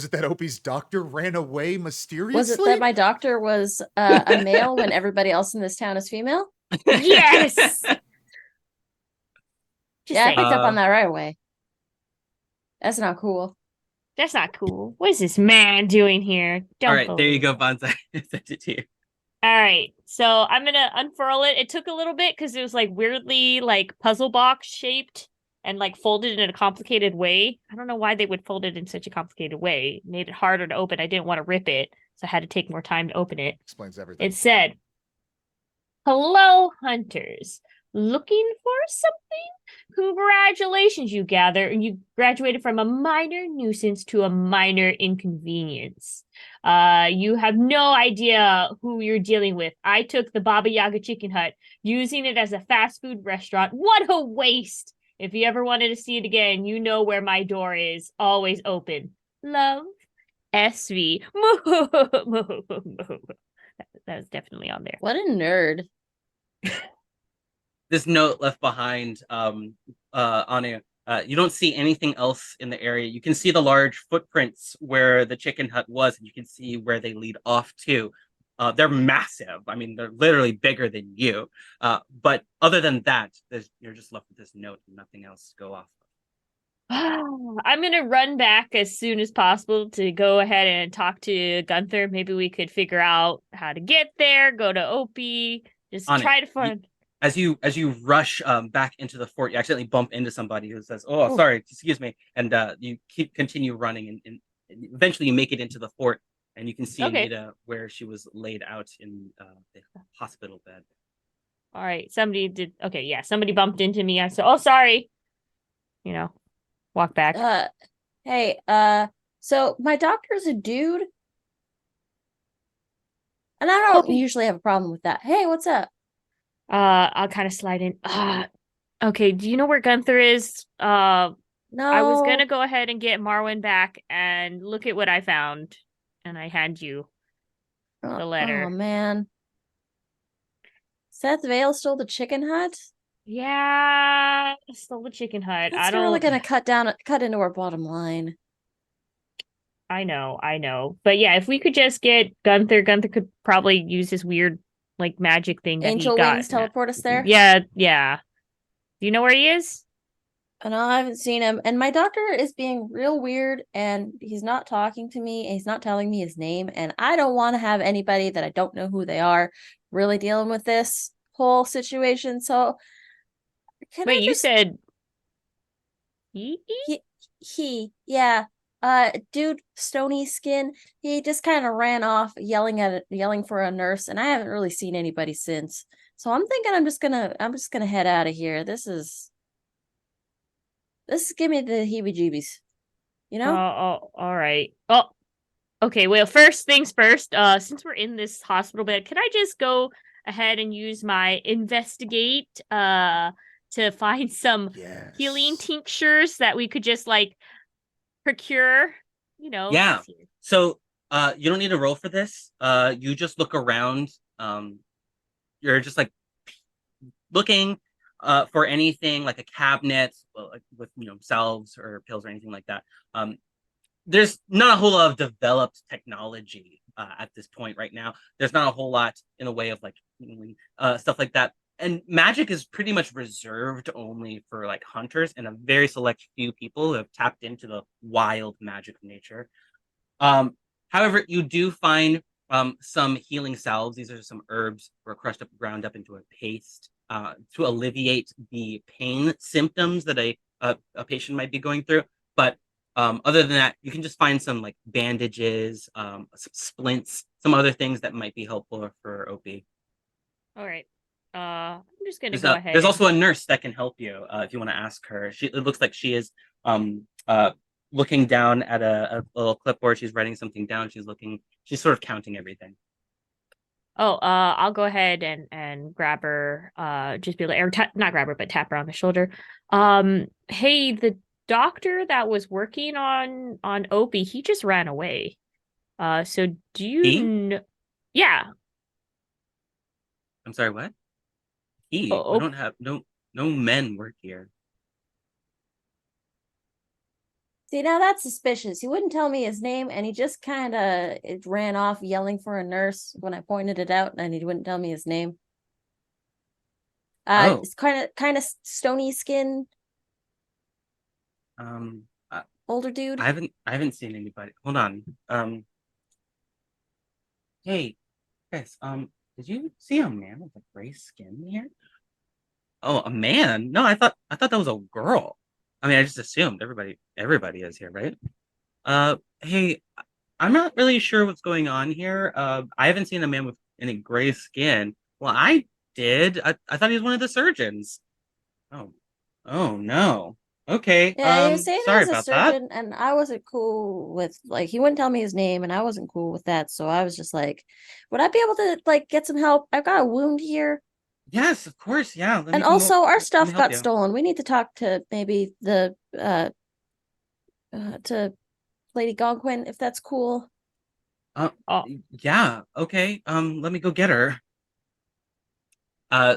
it that Opie's doctor ran away mysteriously? Was it that my doctor was a male when everybody else in this town is female? Yes. Just Yeah, I saying. picked up on that right away. That's not cool. That's not cool. What is this man doing here? Don't All right, there you believe go, it. Bonsai. I sent it to you. All right, so I'm gonna unfurl it. It took a little bit because it was like weirdly like puzzle box shaped and like folded in a complicated way. I don't know why they would fold it in such a complicated way. It made it harder to open. I didn't want to rip it, so I had to take more time to open it. Explains everything. It said, "Hello, hunters. Looking for something? Congratulations, you graduated from a minor nuisance to a minor inconvenience. You have no idea who you're dealing with. I took the Baba Yaga Chicken Hut, using it as a fast food restaurant. What a waste! If you ever wanted to see it again, you know where my door is. Always open. Love, SV." That was definitely on there. What a nerd. This note left behind on a you don't see anything else in the area. You can see the large footprints where the chicken hut was, and you can see where they lead off to. They're massive. I mean, they're literally bigger than you. But other than that, you're just left with this note and nothing else to go off. I'm gonna run back as soon as possible to go ahead and talk to Gunther. Maybe we could figure out how to get there, go to Opie, just On try it. to find. As you rush back into the fort, you accidentally bump into somebody who says, "Oh, Oh. sorry, excuse me," and you continue running, and eventually you make it into the fort, and you can see Okay. Anita where she was laid out in the hospital bed. All right, somebody did. Okay, yeah, somebody bumped into me. I said, "Oh, sorry." You know, walk back. Hey, so my doctor's a dude. And I don't Okay. usually have a problem with that. Hey, what's up? I'll kind of slide in. Okay, do you know where Gunther is? No. I was gonna go ahead and get Marwin back and look at what I found, and I hand you the letter. Oh man. Seth Vale stole the chicken hut? Yeah, stole the chicken hut. That's really gonna cut into our bottom line. I know. But yeah, if we could just get Gunther could probably use his weird like magic thing that Angel he got. wings teleport us there? Yeah. Do you know where he is? No, I haven't seen him. And my doctor is being real weird, and he's not talking to me, and he's not telling me his name, and I don't want to have anybody that I don't know who they are really dealing with this whole situation. So Wait, you said yeah. Dude, stony skin. He just kind of ran off yelling for a nurse, and I haven't really seen anybody since. So I'm thinking I'm just gonna head out of here. This is give me the heebie-jeebies. You know? Oh, all right. Oh, okay. Well, first things first. Since we're in this hospital bed, can I just go ahead and use my investigate to find some healing tinctures that we could just like procure? You know. Yeah. So you don't need to roll for this. You just look around. You're just like looking for anything like a cabinet, like with salves or pills or anything like that. There's not a whole lot of developed technology at this point right now. There's not a whole lot in the way of like stuff like that. And magic is pretty much reserved only for like hunters and a very select few people who have tapped into the wild magic of nature. However, you do find some healing salves. These are some herbs that are crushed up, ground up into a paste to alleviate the pain symptoms that a patient might be going through. But Other than that, you can just find some like bandages, some splints, some other things that might be helpful for OP. All right. I'm just gonna There's go ahead there's and also a nurse that can help you if you want to ask her. It looks like she is um looking down at a little clipboard. She's writing something down. She's sort of counting everything. I'll go ahead and grab her, just be like, or not grab her, but tap her on the shoulder. Hey, the doctor that was working on Opie, he just ran away. So do you He? know? Yeah, I'm sorry, what? He? We oh, don't have no men work here. See, now that's suspicious. He wouldn't tell me his name, and he just kind of ran off yelling for a nurse when I pointed it out, and he wouldn't tell me his name. Oh, It's kind of stony skin, um, I, older dude. I haven't seen anybody. Hold on. Hey, guys. Did you see a man with a gray skin here? Oh, a man? No, I thought that was a girl. I mean, I just assumed everybody is here, right? Hey, I'm not really sure what's going on here. I haven't seen a man with any gray skin. Well, I did. I thought he was one of the surgeons. Oh, oh no. Okay. Yeah, he was saying he Sorry was a about that. surgeon, and I wasn't cool with like he wouldn't tell me his name, and I wasn't cool with that. So I was just like, would I be able to like get some help? I've got a wound here. Yes, of course. Yeah. Let And me come. also, our Let me stuff help got you. stolen. We need to talk to maybe the to Lady Gonquin if that's cool. Uh, oh, yeah. Okay. Let me go get her.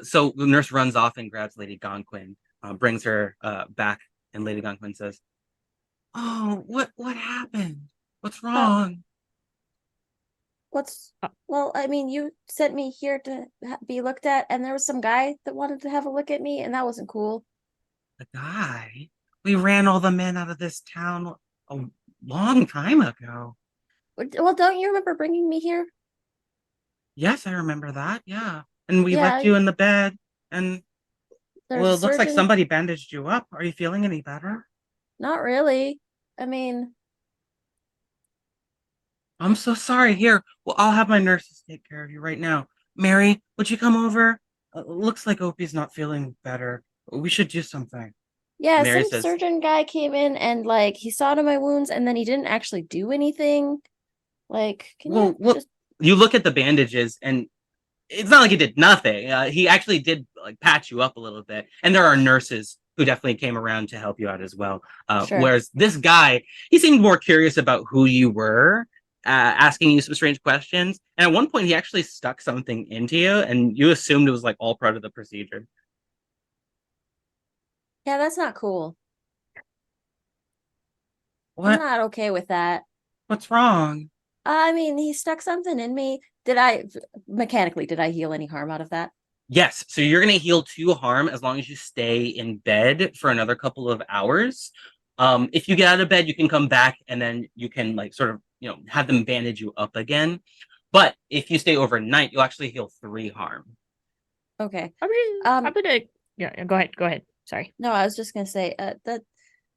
So the nurse runs off and grabs Lady Gonquin, brings her back, and Lady Gonquin says, "Oh, what happened? What's Uh, wrong?" what's uh, well, I mean, you sent me here to be looked at, and there was some guy that wanted to have a look at me, and that wasn't cool. The guy. We ran all the men out of this town a long time ago. Well, don't you remember bringing me here? Yes, I remember that. Yeah. And we left Yeah, you in the bed, and there's a well, it looks like surgeon. somebody bandaged you up. Are you feeling any better? Not really. I mean, I'm so sorry. Here, well, I'll have my nurses take care of you right now. Mary, would you come over? Looks like Opie's not feeling better. We should do something. yeah, Mary some says, surgeon guy came in and like he saw to my wounds, and then he didn't actually do anything. Like, can you well, look, just you look at the bandages, and it's not like he did nothing. He actually did like patch you up a little bit, and there are nurses who definitely came around to help you out as well. sure? Whereas this guy, he seemed more curious about who you were, asking you some strange questions. And at one point, he actually stuck something into you, and you assumed it was like all part of the procedure. Yeah, that's not cool. I'm What? not okay with that. What's wrong? I mean, he stuck something in me. Did I heal any harm out of that? Yes, so you're gonna heal 2 harm as long as you stay in bed for another couple of hours. If you get out of bed, you can come back and then you can like sort of have them bandage you up again. But if you stay overnight, you'll actually heal 3 harm. Okay. I'm gonna, yeah, go ahead. Sorry. No, I was just gonna say that.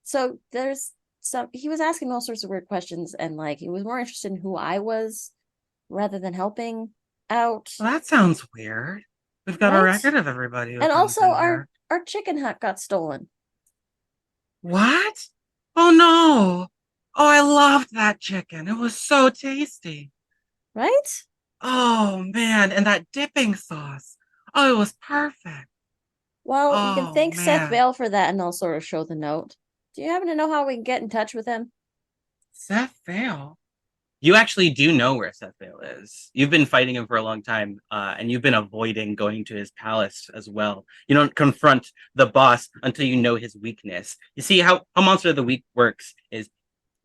So there's some. He was asking all sorts of weird questions, and like he was more interested in who I was rather than helping out, Well, that sounds weird. We've got a right? record of everybody who And comes also, in our here. our chicken hut got stolen, What? Oh no! Oh, I loved that chicken. It was so tasty. right? Oh man, and that dipping sauce. Oh, it was perfect. Well, you can Oh thank Seth man. Vale for that, and I'll sort of show the note. Do you happen to know how we can get in touch with him? Seth Vale. You actually do know where Seth Vale is. You've been fighting him for a long time, and you've been avoiding going to his palace as well. You don't confront the boss until you know his weakness. You see how Monster of the Week works is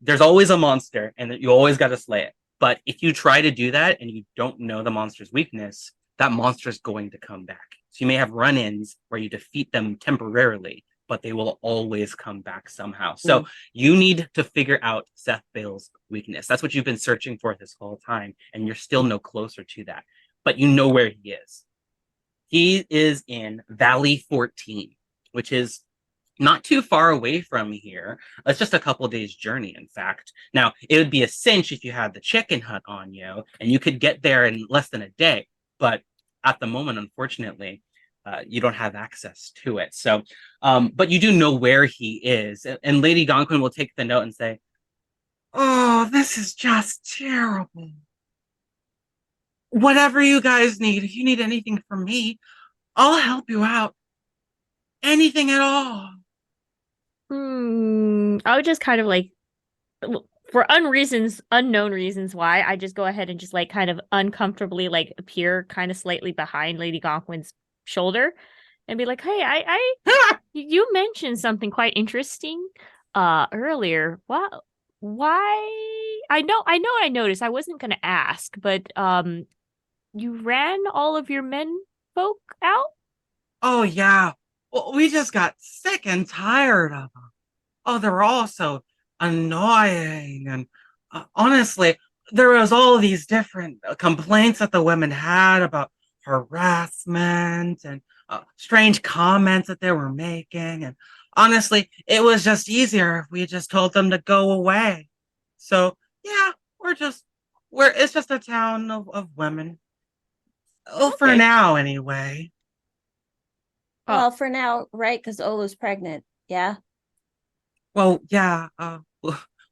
there's always a monster, and you always got to slay it. But if you try to do that and you don't know the monster's weakness, that monster's going to come back. So you may have run-ins where you defeat them temporarily, but they will always come back somehow. So you need to figure out Seth Bale's weakness. That's what you've been searching for this whole time, and you're still no closer to that. But you know where he is. He is in Valley 14, which is not too far away from here. It's just a couple days' journey, in fact. Now, it would be a cinch if you had the chicken hut on you, and you could get there in less than a day. But at the moment, unfortunately, you don't have access to it. So, but you do know where he is. And Lady Gonquin will take the note and say, "Oh, this is just terrible. Whatever you guys need, if you need anything from me, I'll help you out. Anything at all." I would just kind of like, for unknown reasons why, I just go ahead and just like kind of uncomfortably like appear kind of slightly behind Lady Gonquin's shoulder and be like, "Hey, you mentioned something quite interesting earlier. Why? I noticed. I wasn't gonna ask, but you ran all of your men folk out?" Oh, yeah. Well, we just got sick and tired of them. Oh, they're all so annoying. And honestly, there was all these different complaints that the women had about harassment and strange comments that they were making. And honestly, it was just easier if we just told them to go away. So yeah, it's just a town of women. Oh, for Okay. now anyway. Oh. Well, for now, right? Because Olu's pregnant. Yeah. Well, yeah,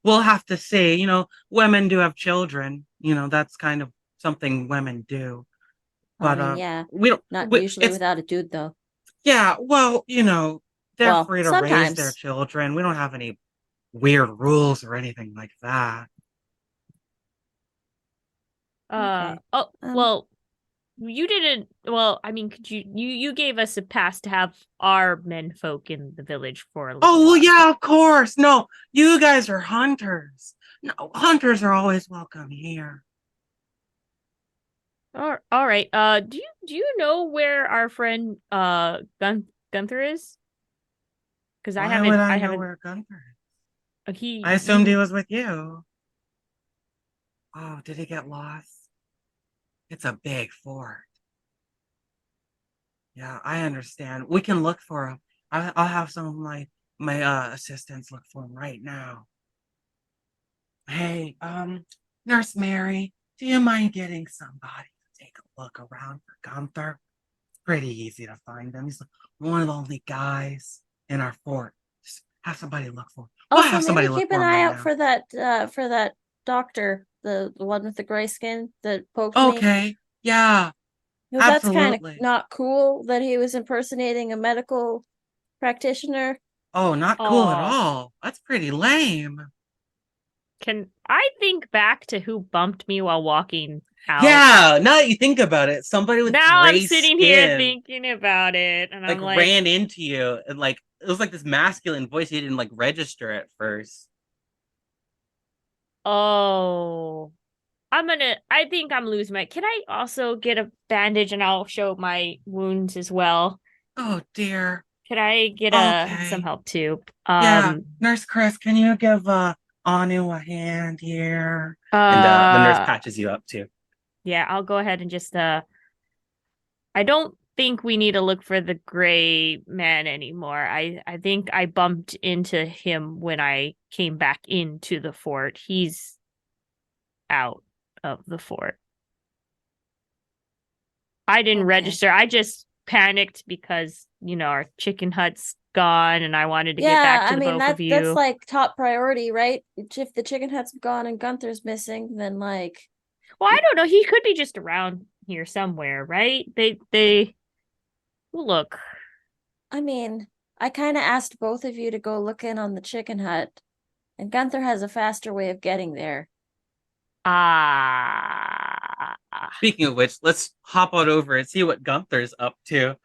we'll have to see. Women do have children. That's kind of something women do. I But mean, yeah. we don't. Not usually It's without a dude, though. yeah. Well, they're Well, free to raise their sometimes. children. We don't have any weird rules or anything like that. Okay. Oh, Um, well, you didn't. Well, I mean, could you gave us a pass to have our men folk in the village for a little Oh, well, while. yeah, of course. No, you guys are hunters. No, hunters are always welcome here. All right. Do you know where our friend Gunther is? Because Why would I I know haven't where Gunther is? he I assumed he was with you. Oh, did he get lost? It's a big fort. Yeah, I understand. We can look for him. I'll have some of my assistants look for him right now. Hey, Nurse Mary, do you mind getting somebody to take a look around for Gunther? It's pretty easy to find him. He's one of the only guys in our fort. Just have somebody look for him. We'll also, have somebody maybe look keep for an him eye right out now. for that doctor, the one with the gray skin that poked me. Okay, yeah, That's kind of absolutely. not cool that he was impersonating a medical practitioner. Oh, not cool at Oh, all. That's pretty lame. can I think back to who bumped me while walking out? Yeah, now that you think about it, somebody with Now I'm gray sitting here skin thinking about it, and like I'm like, ran into you and like it was like this masculine voice you didn't like register at first. oh. I think I'm losing my. Can I also get a bandage and I'll show my wounds as well? Oh dear. Can I get some Okay. help too? Yeah. Nurse Chris, can you give Anu a hand here? And the nurse uh, patches you up too. yeah, I'll go ahead and just I don't think we need to look for the gray man anymore. I think I bumped into him when I came back into the fort. He's out of the fort. I didn't Okay. register. I just panicked because, our chicken hut's gone and I wanted to get Yeah, back to I the mean both of that's you. like top priority, right? If the chicken hut's gone and Gunther's missing, then like, Well, I don't know. He could be just around here somewhere, right? Well, look. I mean, I kind of asked both of you to go look in on the chicken hut, and Gunther has a faster way of getting there. Ah. Speaking of which, let's hop on over and see what Gunther's up to.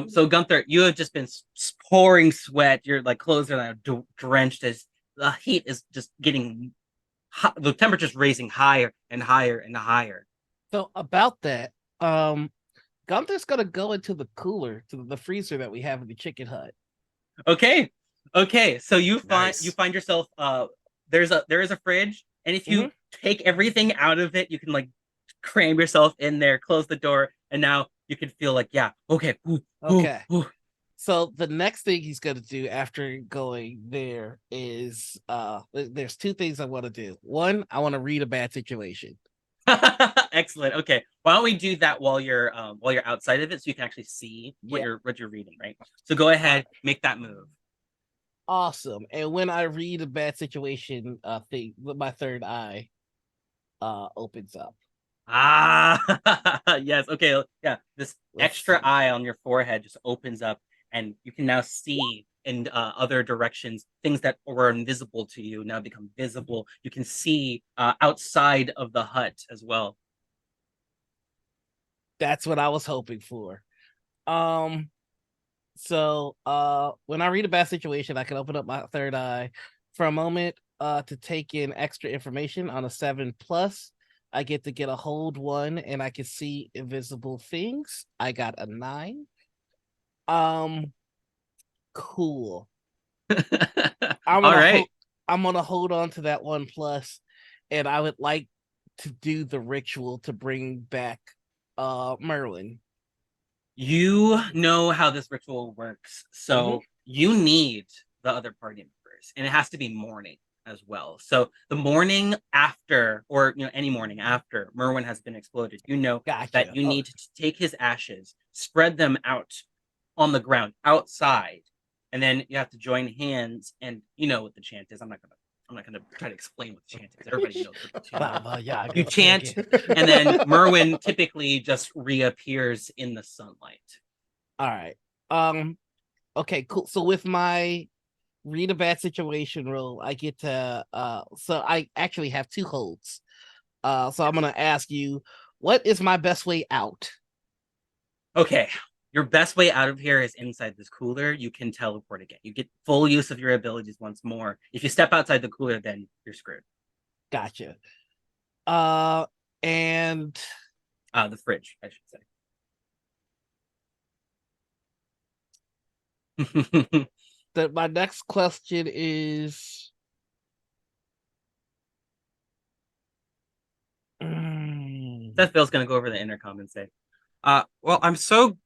So Gunther, you have just been pouring sweat. Your like clothes are now drenched as the heat is just getting hot. The temperature's raising higher and higher and higher. So about that, Gunther's gonna go into the cooler, to the freezer that we have in the chicken hut. Okay. Okay. So you Nice. find yourself there is a fridge, and if you take everything out of it, you can like cram yourself in there, close the door, and now you can feel like, yeah, okay. Ooh, ooh, Okay. ooh. So the next thing he's gonna do after going there is there's two things I want to do. One, I want to read a bad situation. Excellent. Okay, why don't we do that while you're outside of it, so you can actually see what Yeah. you're reading, right? So go ahead, make that move. Awesome. And when I read a bad situation thing, my third eye opens up. Ah, yes. Okay, yeah. This Let's extra see. eye on your forehead just opens up, and you can now see in other directions things that were invisible to you now become visible. You can see outside of the hut as well. That's what I was hoping for. Um so when I read a bad situation, I can open up my third eye for a moment to take in extra information on a 7+. I get to get a hold one and I can see invisible things. I got a 9. Um cool. I'm All gonna right. hold I'm gonna hold on to that 1+, and I would like to do the ritual to bring back Merlin. You know how this ritual works, Mhm. so you need the other party members, and it has to be morning as well. So the morning after, or any morning after Merwin has been exploded, you know that Gotcha. you Oh, need to take his ashes, spread them out on the ground outside, and then you have to join hands. And you know what the chant is. I'm not gonna try to explain what the chant is. Everybody knows what the chant is. Baba You Yaga, chant, and then Merwin typically just reappears in the sunlight. All right. Um. Okay. Cool. So with my read a bad situation roll, I get to. So I actually have 2 holds. So I'm Yes. gonna ask you, what is my best way out? Okay. Your best way out of here is inside this cooler. You can teleport again. You get full use of your abilities once more. If you step outside the cooler, then you're screwed. Gotcha. Uh. And The fridge, I should say. my next question is. Seth Bill's gonna go over the intercom and say, well, I'm so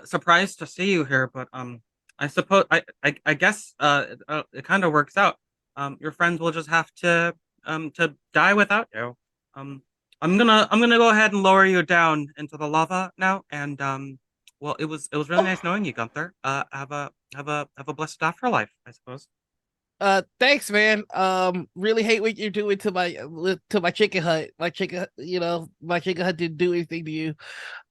surprised to see you here, but I suppose I guess it kind of works out. Your friends will just have to die without you. Um, I'm gonna go ahead and lower you down into the lava now, and well, it was really nice knowing you, Gunther. Have a blessed afterlife, I suppose. Thanks, man. Really hate what you're doing to my chicken hut. My chicken hut didn't do anything to you.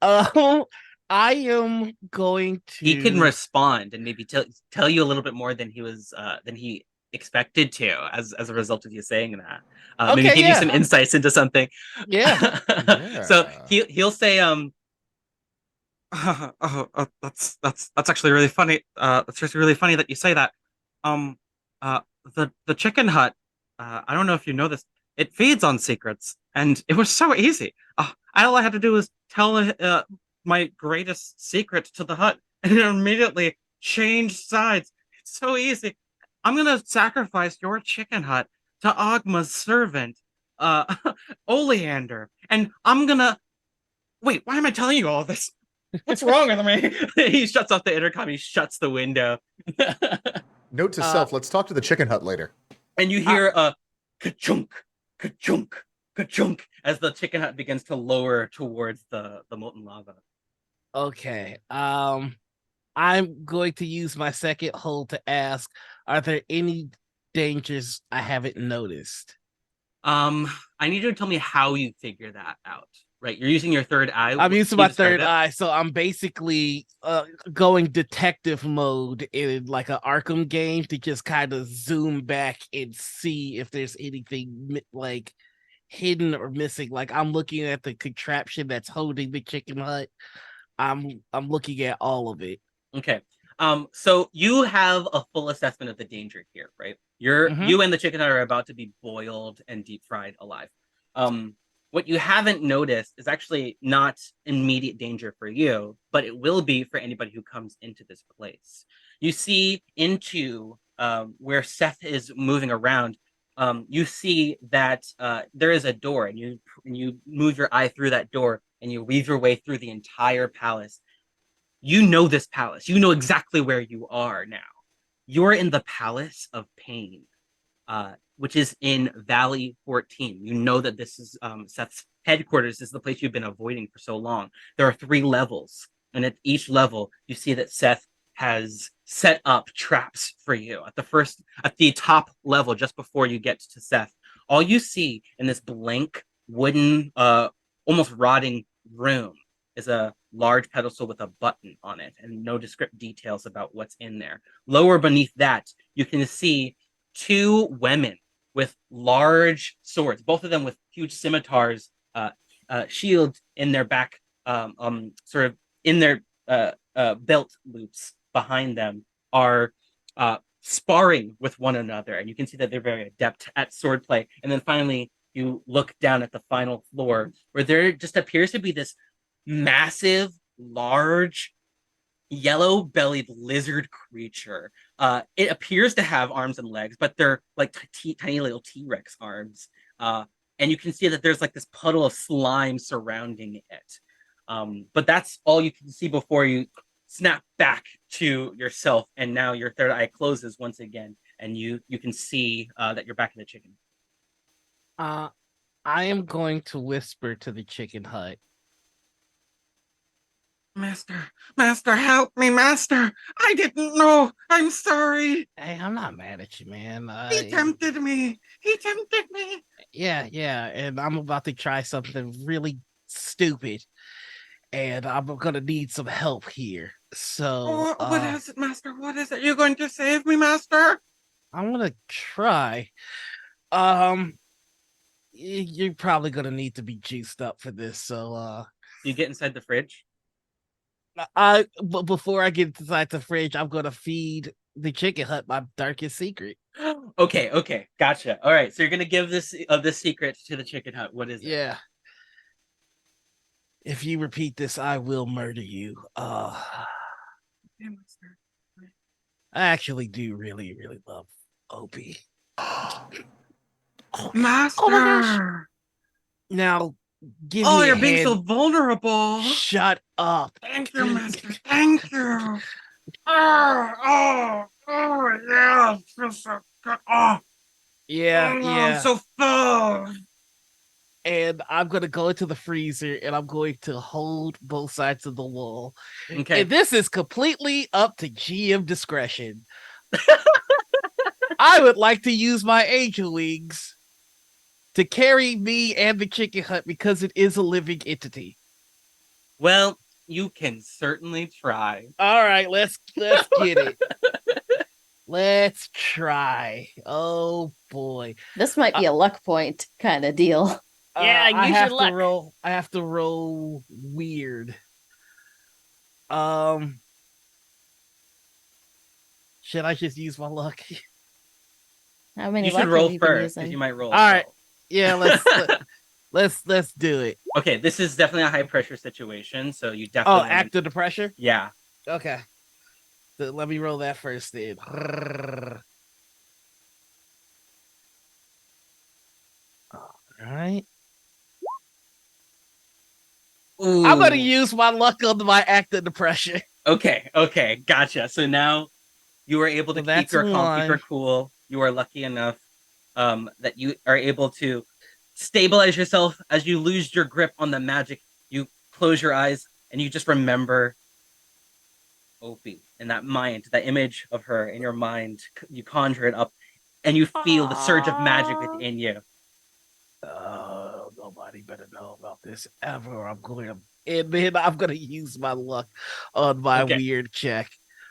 Um, I am going He can to. respond and maybe tell you a little bit more than he expected to as a result of you saying that. Maybe Okay, give you yeah, some insights into something. yeah. So Yeah. he'll say oh, that's actually really funny. It's actually really funny that you say that. Um, uh, the chicken hut. I don't know if you know this. It feeds on secrets, and it was so easy. All I had to do was tell my greatest secret to the hut, and it immediately changed sides. It's so easy. I'm gonna sacrifice your chicken hut to Ogma's servant, uh, Oleander, and I'm gonna wait. Why am I telling you all this? What's wrong with me? He shuts off the intercom. He shuts the window. Note to Uh, self: let's talk to the chicken hut later. And you I, hear a ka-chunk, ka-chunk, ka-chunk as the chicken hut begins to lower towards the molten lava. okay. I'm going to use my second hold to ask: are there any dangers I haven't noticed? Um, I need you to tell me how you figure that out. Right, you're using your third eye. I'm Can using you my describe third it? eye, so I'm basically going detective mode in like an Arkham game to just kind of zoom back and see if there's anything like hidden or missing. Like I'm looking at the contraption that's holding the chicken hut. I'm looking at all of it. Okay. So you have a full assessment of the danger here, right? Mm-hmm. You and the chicken are about to be boiled and deep fried alive. Um, what you haven't noticed is actually not immediate danger for you, but it will be for anybody who comes into this place. You see into where Seth is moving around. You see that there is a door, and you move your eye through that door, and you weave your way through the entire palace. You know this palace. You know exactly where you are now. You're in the Palace of Pain, which is in Valley 14. You know that this is Seth's headquarters. This is the place you've been avoiding for so long. There are 3 levels, and at each level, you see that Seth has set up traps for you. At the top level, just before you get to Seth, all you see in this blank wooden, almost rotting room is a large pedestal with a button on it and no descriptive details about what's in there. Lower beneath that, you can see 2 women with large swords, both of them with huge scimitars, shields in their back, sort of in their belt loops behind them, are sparring with one another. And you can see that they're very adept at swordplay. And then finally, you look down at the final floor where there just appears to be this massive, large, yellow-bellied lizard creature. It appears to have arms and legs, but they're like tiny little T-Rex arms. And you can see that there's like this puddle of slime surrounding it. But that's all you can see before you snap back to yourself, and now your third eye closes once again, and you can see that you're back in the chicken. I am going to whisper to the chicken hut. Master, help me, Master. I didn't know. I'm sorry. Hey, I'm not mad at you, man. He tempted me. Yeah, and I'm about to try something really stupid, and I'm gonna need some help here. So, What is it, Master? What is it? You're going to save me, Master? I'm gonna try. You're probably gonna need to be juiced up for this. So, You get inside the fridge. but before I get inside the fridge, I'm gonna feed the chicken hut my darkest secret. Okay, gotcha. All right, so you're gonna give this secret to the chicken hut. What is it? Yeah. If you repeat this, I will murder you. Okay, Master. I actually do really, really love Opie. Master. Oh my gosh. Now, give me you're a being hand. so vulnerable. Shut up. Thank you, Master. Thank you. Yeah. It feels so good. I'm Yeah. so full. And I'm gonna go into the freezer and I'm going to hold both sides of the wall. Okay. And this is completely up to GM discretion. I would like to use my angel wings to carry me and the chicken hut because it is a living entity. Well, you can certainly try. All right, let's get it. Let's try. Oh boy. This might be a luck point kind of deal. Yeah, I use your have to luck. roll. I have to roll weird. Should I just use my luck? How many You luck should have roll you been first because using? you might roll. All right. Yeah, let's do it. Okay, this is definitely a high pressure situation, so you Oh, definitely act under pressure. Yeah. Okay. So let me roll that first then. All right. Ooh. I'm gonna use my luck on my act under pressure. Okay, gotcha. So now you are able to So keep that's your calm, keep your one. cool. You are lucky enough that you are able to stabilize yourself as you lose your grip on the magic. You close your eyes and you just remember Opie and that mind, that image of her in your mind. You conjure it up and you feel the surge of magic Aww. within you. Nobody better know about this ever. And then I'm gonna use my luck on my Okay. weird check.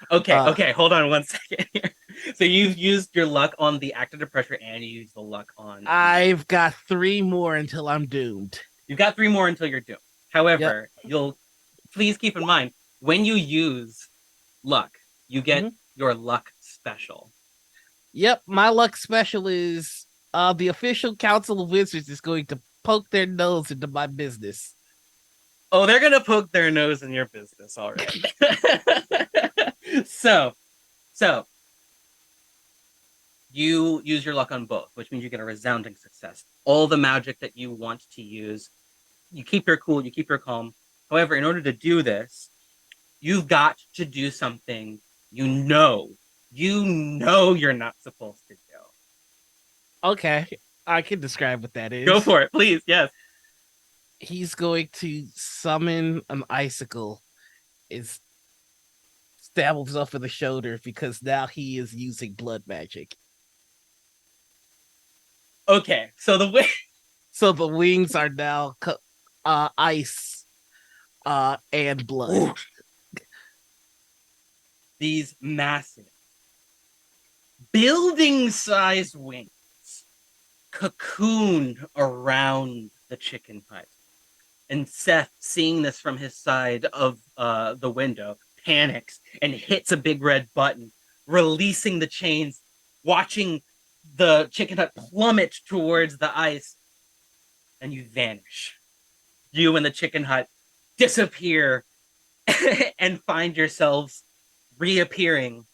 Okay, hold on one second here. So you've used your luck on the act under pressure and you use the luck on I've got 3 more until I'm doomed. You've got 3 more until you're doomed. However, you'll please keep in mind when you use luck, you get your luck special. Yep, my luck special is the official Council of Wizards is going to poke their nose into my business. Oh, they're gonna poke their nose in your business already. So you use your luck on both, which means you get a resounding success. All the magic that you want to use, you keep your cool, you keep your calm. However, in order to do this, you've got to do something you're not supposed to do. Okay, I can describe what that is. Go for it, please. Yes. He's going to summon an icicle. Is stab himself in the shoulder because now he is using blood magic. Okay, so the way So the wings are now ice and blood. these massive building-sized wings cocoon around the chicken hut. And Seth, seeing this from his side of the window, panics and hits a big red button, releasing the chains, watching the chicken hut plummet towards the ice, and you vanish. You and the chicken hut disappear and find yourselves reappearing.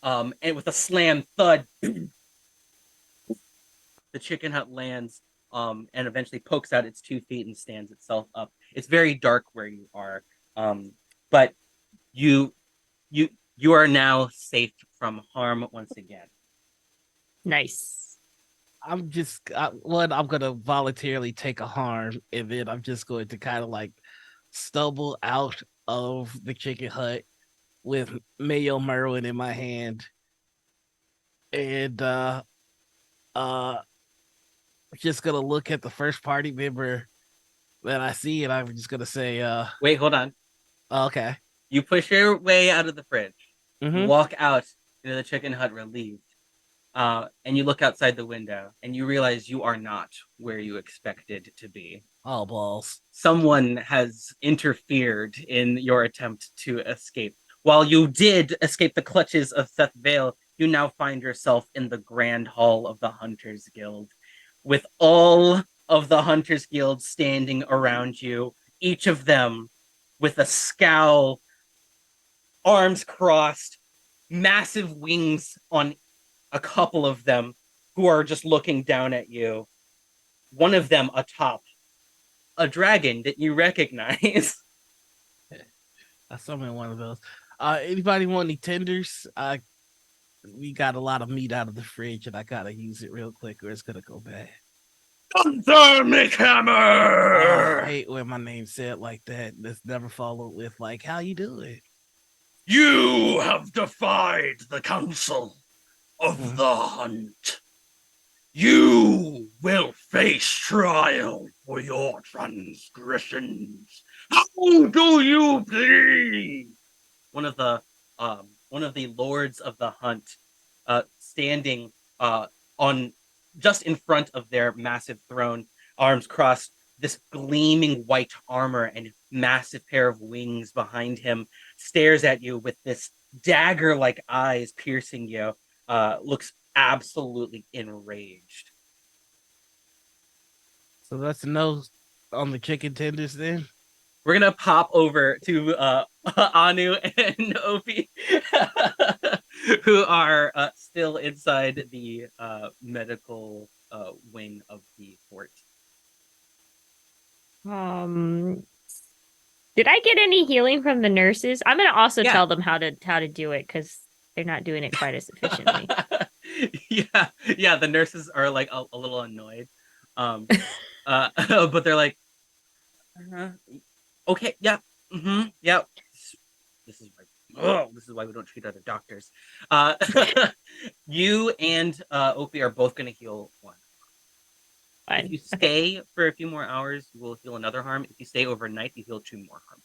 And with a slam thud, the chicken hut lands and eventually pokes out its 2 feet and stands itself up. It's very dark where you are, but you you you are now safe from harm once again. Nice. I'm gonna voluntarily take a harm, and then I'm just going to kind of like stumble out of the chicken hut with Mayo Merwin in my hand, and uh just gonna look at the first party member that I see, and I'm just gonna say, Wait, hold on. okay. You push your way out of the fridge. You Mm-hmm. walk out into the chicken hut relieved. And you look outside the window and you realize you are not where you expected to be. Oh, balls. Someone has interfered in your attempt to escape. While you did escape the clutches of Seth Vale, you now find yourself in the Grand Hall of the Hunters Guild, with all of the Hunters Guild standing around you, each of them with a scowl, arms crossed, massive wings on a couple of them who are just looking down at you. One of them atop a dragon that you recognize. I summoned one of those. Anybody want any tenders? We got a lot of meat out of the fridge, and I gotta use it real quick, or it's gonna go bad. Thermic hammer! I hate when my name's said like that. That's never followed with like, "How you doing?" You have defied the council of the hunt. You will face trial for your transgressions. How do you plead? One of the lords of the hunt, standing on just in front of their massive throne, arms crossed, this gleaming white armor and massive pair of wings behind him, stares at you with this dagger-like eyes piercing you. Looks absolutely enraged. So that's a no on the chicken tenders then. We're gonna pop over to Anu and Opie, who are still inside the medical wing of the fort. Did I get any healing from the nurses? I'm gonna also Yeah. tell them how to do it because they're not doing it quite as efficiently. yeah. The nurses are like a little annoyed, but they're like, okay, yeah, yeah. This is why we don't treat other doctors. You and Opie are both going to heal one. Fine. If you stay for a few more hours, you will heal another harm. If you stay overnight, you heal 2 more harm.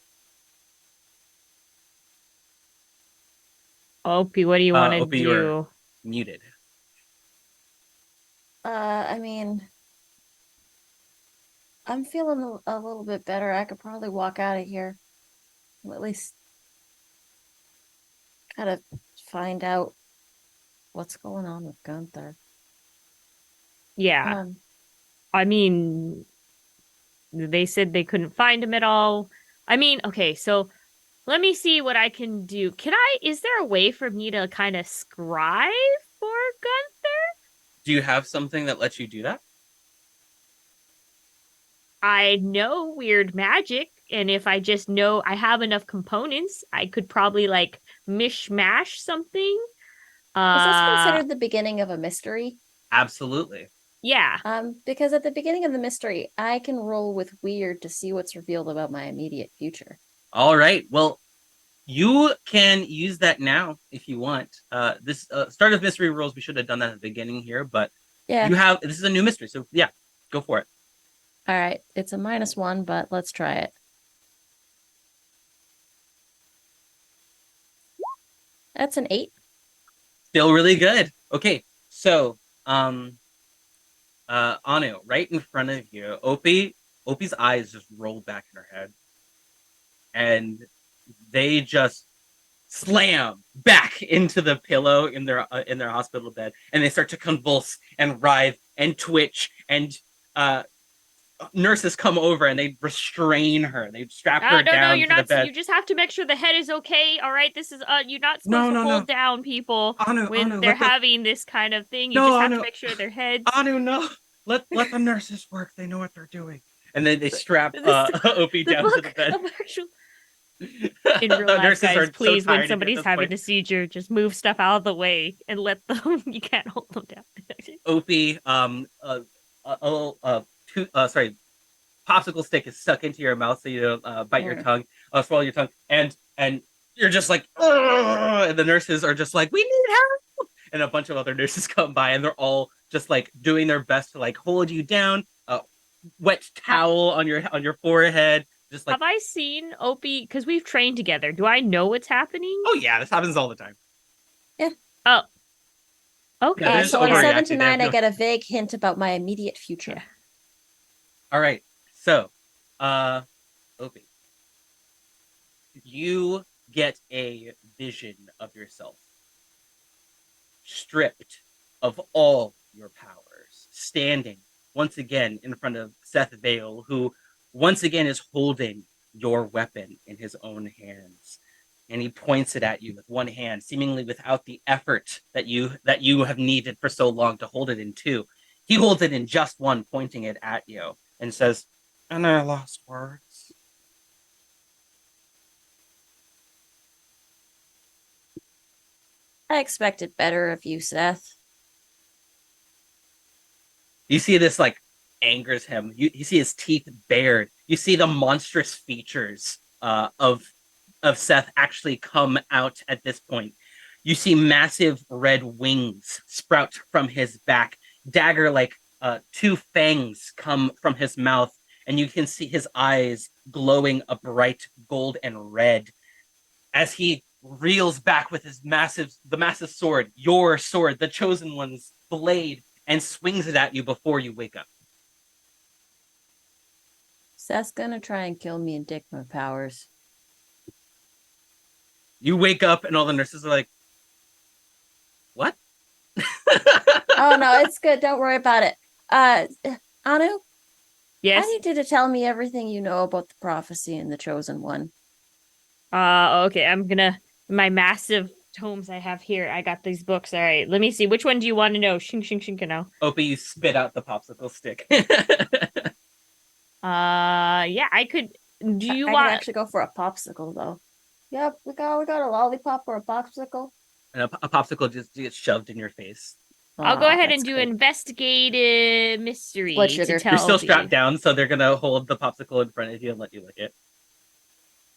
Opie, what do you want to Opie, do? you're muted. I mean, I'm feeling a little bit better. I could probably walk out of here. Well, at least gotta find out what's going on with Gunther. Yeah. I mean, they said they couldn't find him at all. I mean, okay, so let me see what I can do. Is there a way for me to kind of scribe for Gunther? Do you have something that lets you do that? I know weird magic. And if I just know I have enough components, I could probably like mishmash something. Is this Uh, considered the beginning of a mystery? Absolutely. yeah. Because at the beginning of the mystery, I can roll with weird to see what's revealed about my immediate future. All right. Well, you can use that now if you want. This start of mystery rules, we should have done that at the beginning here, but Yeah. this is a new mystery, so yeah, go for it. All right. It's a -1, but let's try it. That's an 8. Still really good. Okay, so Anu, right in front of you, Opie's eyes just roll back in her head, and they just slam back into the pillow in their hospital bed, and they start to convulse and writhe and twitch, and nurses come over and they restrain her. They strap her No, down you're to the not. bed. You just have to make sure the head is okay. All right, this is you're not No, supposed to no, hold no. down people Anu, when Anu, they're having this kind of thing. You No, just have to Anu. make sure their heads. Anu, no. Let the nurses work. They know what they're doing. And then they strap The Opie down to the book bed. of martial in real The life, nurses guys, are so please, when tired of you at somebody's this having point. a seizure, just move stuff out of the way and let them. You can't hold them down. Opie, sorry, popsicle stick is stuck into your mouth so you don't bite your tongue, swallow your tongue, and you're just like, "Ugh!" And the nurses are just like, we need help, and a bunch of other nurses come by, and they're all just like doing their best to like hold you down, wet towel on your forehead, just like, Have I seen Opie? Because we've trained together. Do I know what's happening? oh yeah, this happens all the time. Oh, Yeah, okay. they're just So on a 7 overreacting. to They have 9, I no- get a vague hint about my immediate future. Yeah. All right, so, Opie, you get a vision of yourself stripped of all your powers, standing once again in front of Seth Vale, who once again is holding your weapon in his own hands. And he points it at you with one hand, seemingly without the effort that you have needed for so long to hold it in two. He holds it in just one, pointing it at you, and says, "And I lost words." I expected better of you, Seth. You see this like angers him. You see his teeth bared. You see the monstrous features of Seth actually come out at this point. You see massive red wings sprout from his back. Dagger like two fangs come from his mouth, and you can see his eyes glowing a bright gold and red as he reels back with the massive sword, your sword, the chosen one's blade, and swings it at you before you wake up. Seth's gonna try and kill me and take my powers. You wake up and all the nurses are like, "What?" Oh no, it's good. Don't worry about it. Anu, Yes. I need you to tell me everything you know about the prophecy and the chosen one. Okay. I'm gonna my massive tomes I have here. I got these books. All right. Let me see. Which one do you want to know? Shing shing shing know. Opie, you spit out the popsicle stick. Yeah, I could. Do you I want? could actually go for a popsicle though. Yep, we got a lollipop or a popsicle. And a popsicle just gets shoved in your face. I'll go ahead That's and do cool. investigative mystery Blood to sugar. tell. You're still the- strapped down, so they're gonna hold the popsicle in front of you and let you lick it.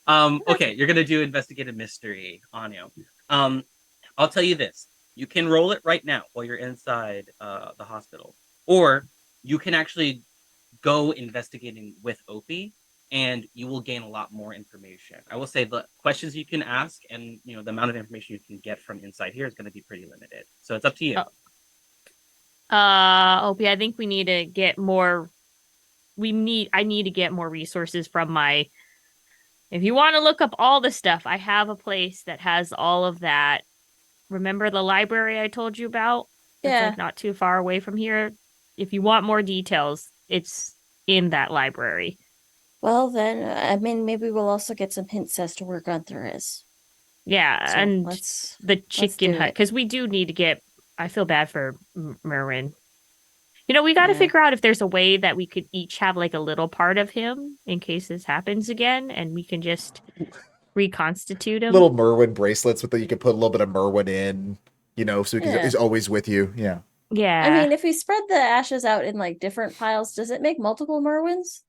Okay, you're gonna do investigative mystery on you. I'll tell you this: you can roll it right now while you're inside the hospital, or you can actually go investigating with Opie, and you will gain a lot more information. I will say the questions you can ask and the amount of information you can get from inside here is going to be pretty limited. So it's up to you. Opie, I think we need to get more. I need to get more resources from my. If you want to look up all the stuff, I have a place that has all of that. Remember the library I told you about? It's Yeah. like not too far away from here. If you want more details, it's in that library. Well, then, I mean, maybe we'll also get some hints as to where Gunther is. Yeah, So and let's the chicken do hut it. because we do need to get. I feel bad for Merwin. We got to Yeah. figure out if there's a way that we could each have like a little part of him in case this happens again, and we can just reconstitute him. Little Merwin bracelets with that you can put a little bit of Merwin in, so Yeah. he's always with you. Yeah. Yeah. I mean, if we spread the ashes out in like different piles, does it make multiple Merwins?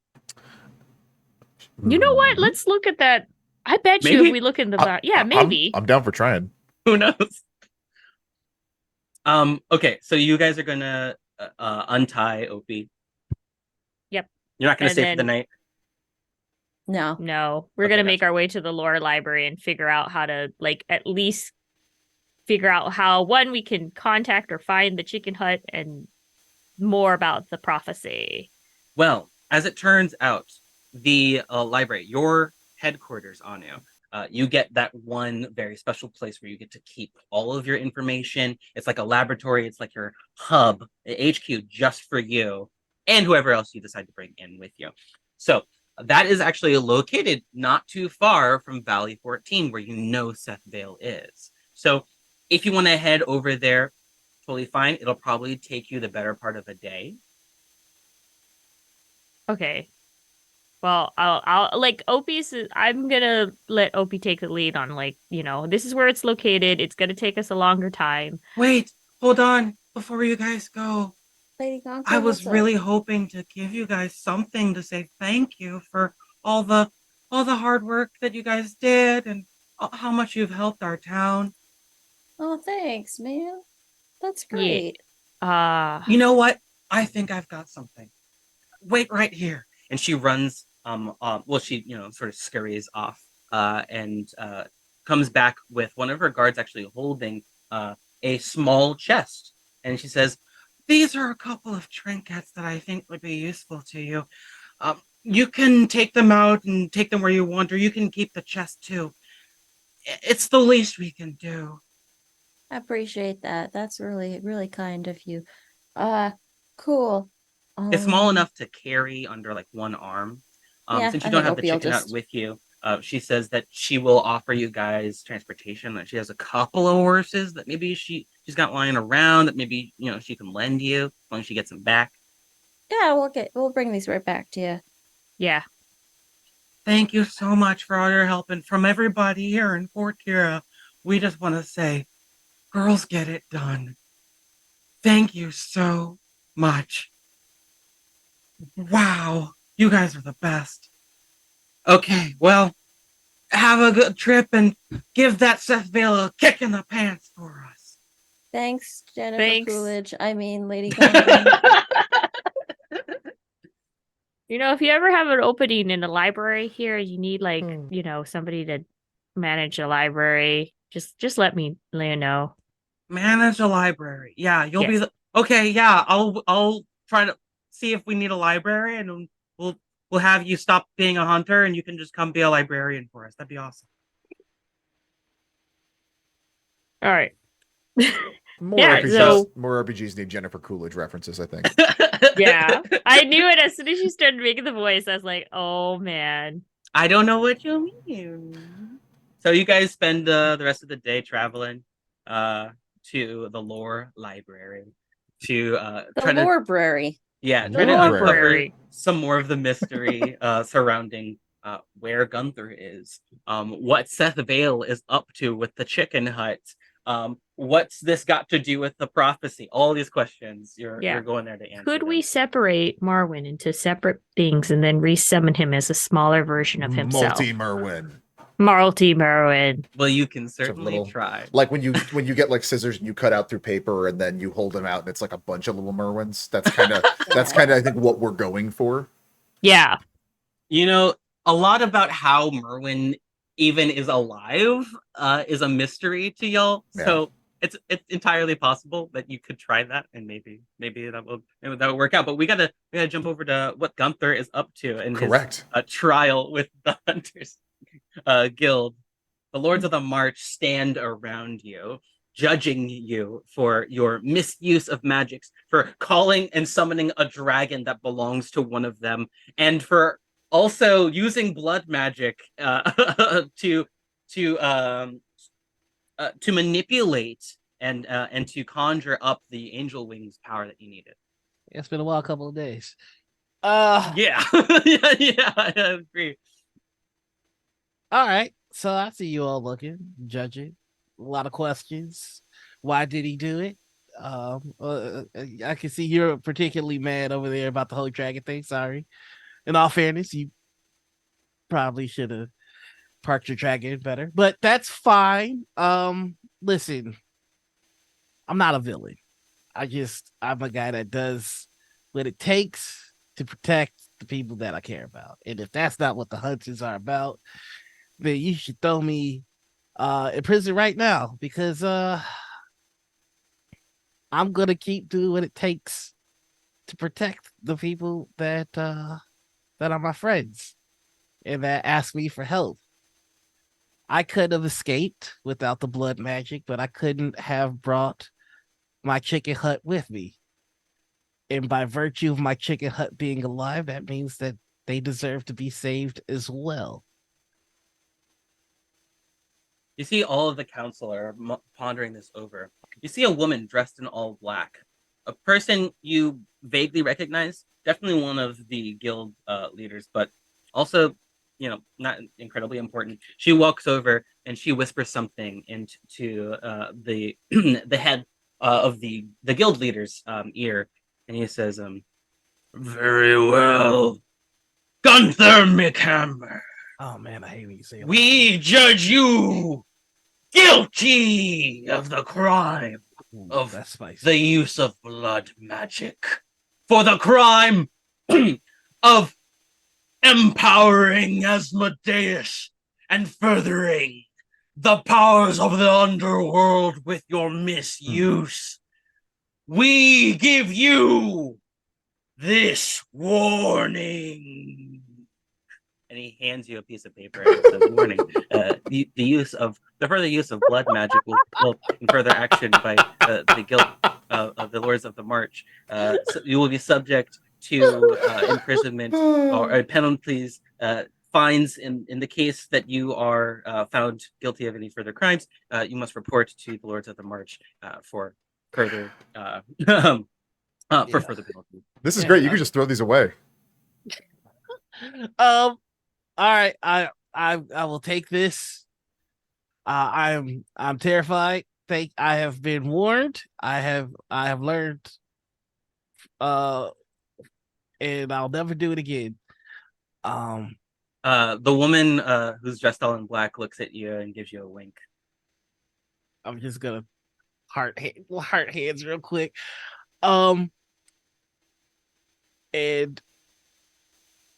You know what? Mhm. Let's look at that. I bet you if Maybe. we look in the I- I'm- maybe. I'm down for trying. Who knows? Okay, so you guys are gonna untie Opie. Yep. You're not gonna And stay for the then- night. No. No, we're Okay, gonna make gotcha. our way to the lore library and figure out how to like at least figure out how one we can contact or find the chicken hut and more about the prophecy. Well, as it turns out, the library, your headquarters, Anu, you get that one very special place where you get to keep all of your information. It's like a laboratory. It's like your hub, HQ, just for you and whoever else you decide to bring in with you. So that is actually located not too far from Valley 14, where you know Seth Vale is. So if you want to head over there, totally fine. It'll probably take you the better part of a day. Okay. Well, I'll like I'm gonna let Opie take the lead on like, this is where it's located. It's gonna take us a longer time. Wait, hold on. Before you guys go, Lady Gonka, I was what's up? really hoping to give you guys something to say thank you for all the hard work that you guys did and how much you've helped our town. Oh, thanks, man. That's Yeah. great. You know what? I think I've got something. Wait right here. And she runs well, she, sort of scurries off and comes back with one of her guards actually holding a small chest. And she says, "These are a couple of trinkets that I think would be useful to you. You can take them out and take them where you want, or you can keep the chest too. It's the least we can do." I appreciate that. That's really, really kind of you. Cool. It's small enough to carry under like one arm. Yeah, Since you I don't think have the Opie will chicken out just- with you, she says that she will offer you guys transportation. That she has a couple of horses that maybe she's got lying around that maybe she can lend you as long as she gets them back. Yeah, we'll bring these right back to you. Yeah. Thank you so much for all your help, and from everybody here in Fort Kira, we just want to say, girls get it done. Thank you so much. Wow, you guys are the best. Okay, well, have a good trip and give that Seth Vale a kick in the pants for us. Thanks, Jennifer Thanks. Coolidge. I mean, Lady Gonka. If you ever have an opening in a library here, you need like, Hmm. somebody to manage a library. Just let me know. Manage a library. Yeah, you'll be Yes. the okay. Yeah, I'll try to see if we need a library, and we'll have you stop being a hunter, and you can just come be a librarian for us. That'd be awesome. All right. More Yeah, RPGs. so- More RPGs need Jennifer Coolidge references, I think. Yeah. I knew it as soon as she started making the voice. I was like, oh man. I don't know what you mean. So you guys spend the rest of the day traveling to the lore library to The try to library. try The to uncover library. some more of the mystery surrounding where Gunther is, what Seth Vale is up to with the chicken hut, what's this got to do with the prophecy? All these questions you're going there to answer. Could them. we separate Marwyn into separate things and then resummon him as a smaller version of himself? Multi Merwin. Marlty Marwyn. Well, you can certainly little- try. Like when you get like scissors and you cut out through paper and then you hold them out and it's like a bunch of little Merwins. That's kind of I think what we're going for. Yeah. A lot about how Merwin even is alive is a mystery to y'all. Yeah. So it's entirely possible that you could try that, and maybe that will work out. But we gotta jump over to what Gunther is up to in Correct. his trial with the Hunters Guild. The Lords of the March stand around you, judging you for your misuse of magics, for calling and summoning a dragon that belongs to one of them, and for also using blood magic to manipulate and to conjure up the angel wings power that you needed. It's been a wild couple of days. Yeah, yeah, I agree. All right. So I see you all looking, judging. A lot of questions. Why did he do it? I can see you're particularly mad over there about the whole dragon thing. Sorry. In all fairness, you probably should have parked your dragon better, but that's fine. Listen, I'm not a villain. I'm a guy that does what it takes to protect the people that I care about. And if that's not what the hunters are about, then you should throw me in prison right now because I'm gonna keep doing what it takes to protect the people that are my friends and that ask me for help. I could have escaped without the blood magic, but I couldn't have brought my chicken hut with me. And by virtue of my chicken hut being alive, that means that they deserve to be saved as well. You see all of the council are pondering this over. You see a woman dressed in all black, a person you vaguely recognize, definitely one of the guild leaders, but also, not incredibly important. She walks over and she whispers something into the the head of the guild leader's ear, and he says, "Very well, Gunther McHammer. Oh man, I hate when you say it. We judge you guilty of the crime of that's spicy. the use of blood magic, for the crime of empowering Asmodeus and furthering the powers of the underworld with your misuse. We give you this warning." And he hands you a piece of paper and says, "Warning: the further use of blood magic will in further action by the guild of the Lords of the March. So you will be subject to imprisonment or penalties, fines in the case that you are found guilty of any further crimes. You must report to the Lords of the March for further further penalties." This is Yeah, great. You can just throw these away. all right, I will take this. I'm terrified. I have been warned. I have learned. And I'll never do it again. The woman who's dressed all in black looks at you and gives you a wink. I'm just gonna heart hands real quick. And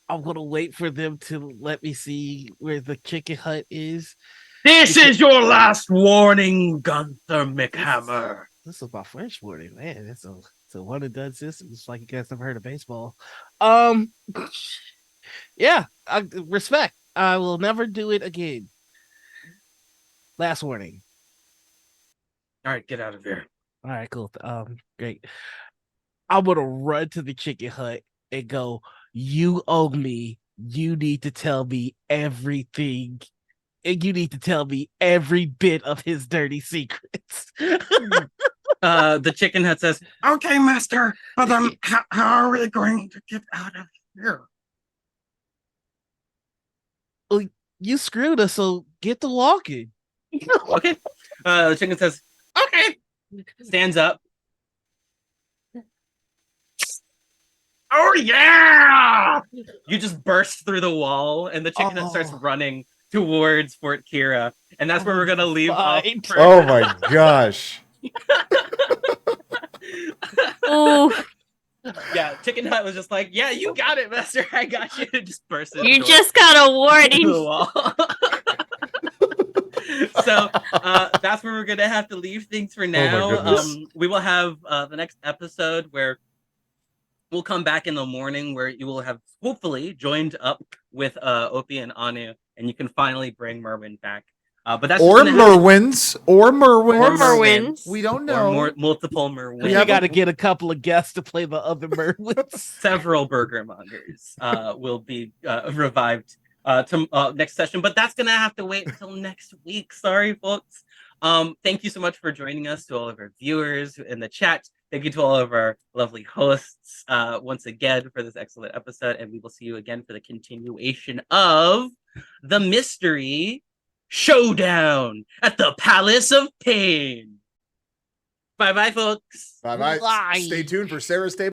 I'm gonna wait for them to let me see where the chicken hut is. This is your last warning, Gunther McHammer. This is my first warning, man. It's a one and done system. It's like you guys never heard of baseball. Yeah, respect. I will never do it again. Last warning. All right, get out of here. All right, cool. Great. I'm gonna run to the chicken hut and go, "You owe me. You need to tell me everything. And you need to tell me every bit of his dirty secrets." The chicken hut says, "Okay, master, but how are we going to get out of here?" Well, you screwed us, so get to walking. Okay. The chicken says, "Okay." Stands up. "Oh yeah!" You just burst through the wall, and the chicken hut starts running towards Fort Kira, and that's where we're gonna leave off. Oh my gosh! Oh, Yeah, Chicken Hut was just like, "Yeah, you got it, master. I got you." Just burst you just got a warning. the wall. So that's where we're gonna have to leave things for now. goodness. We will have the next episode where we'll come back in the morning, where you will have hopefully joined up with Opie and Anu, and you can finally bring Merwin back. But that's Or Merwins. Or Merwins. We don't or know. multiple Merwins. We got to get a couple of guests to play the other Merwins. Several burger mongers will be revived to next session, but that's gonna have to wait until next week. Sorry, folks. Thank you so much for joining us, to all of our viewers in the chat. Thank you to all of our lovely hosts once again for this excellent episode, and we will see you again for the continuation of the Mystery Showdown at the Palace of Pain. Bye-bye, folks. Bye bye. Bye. Stay tuned for Sarah's Table.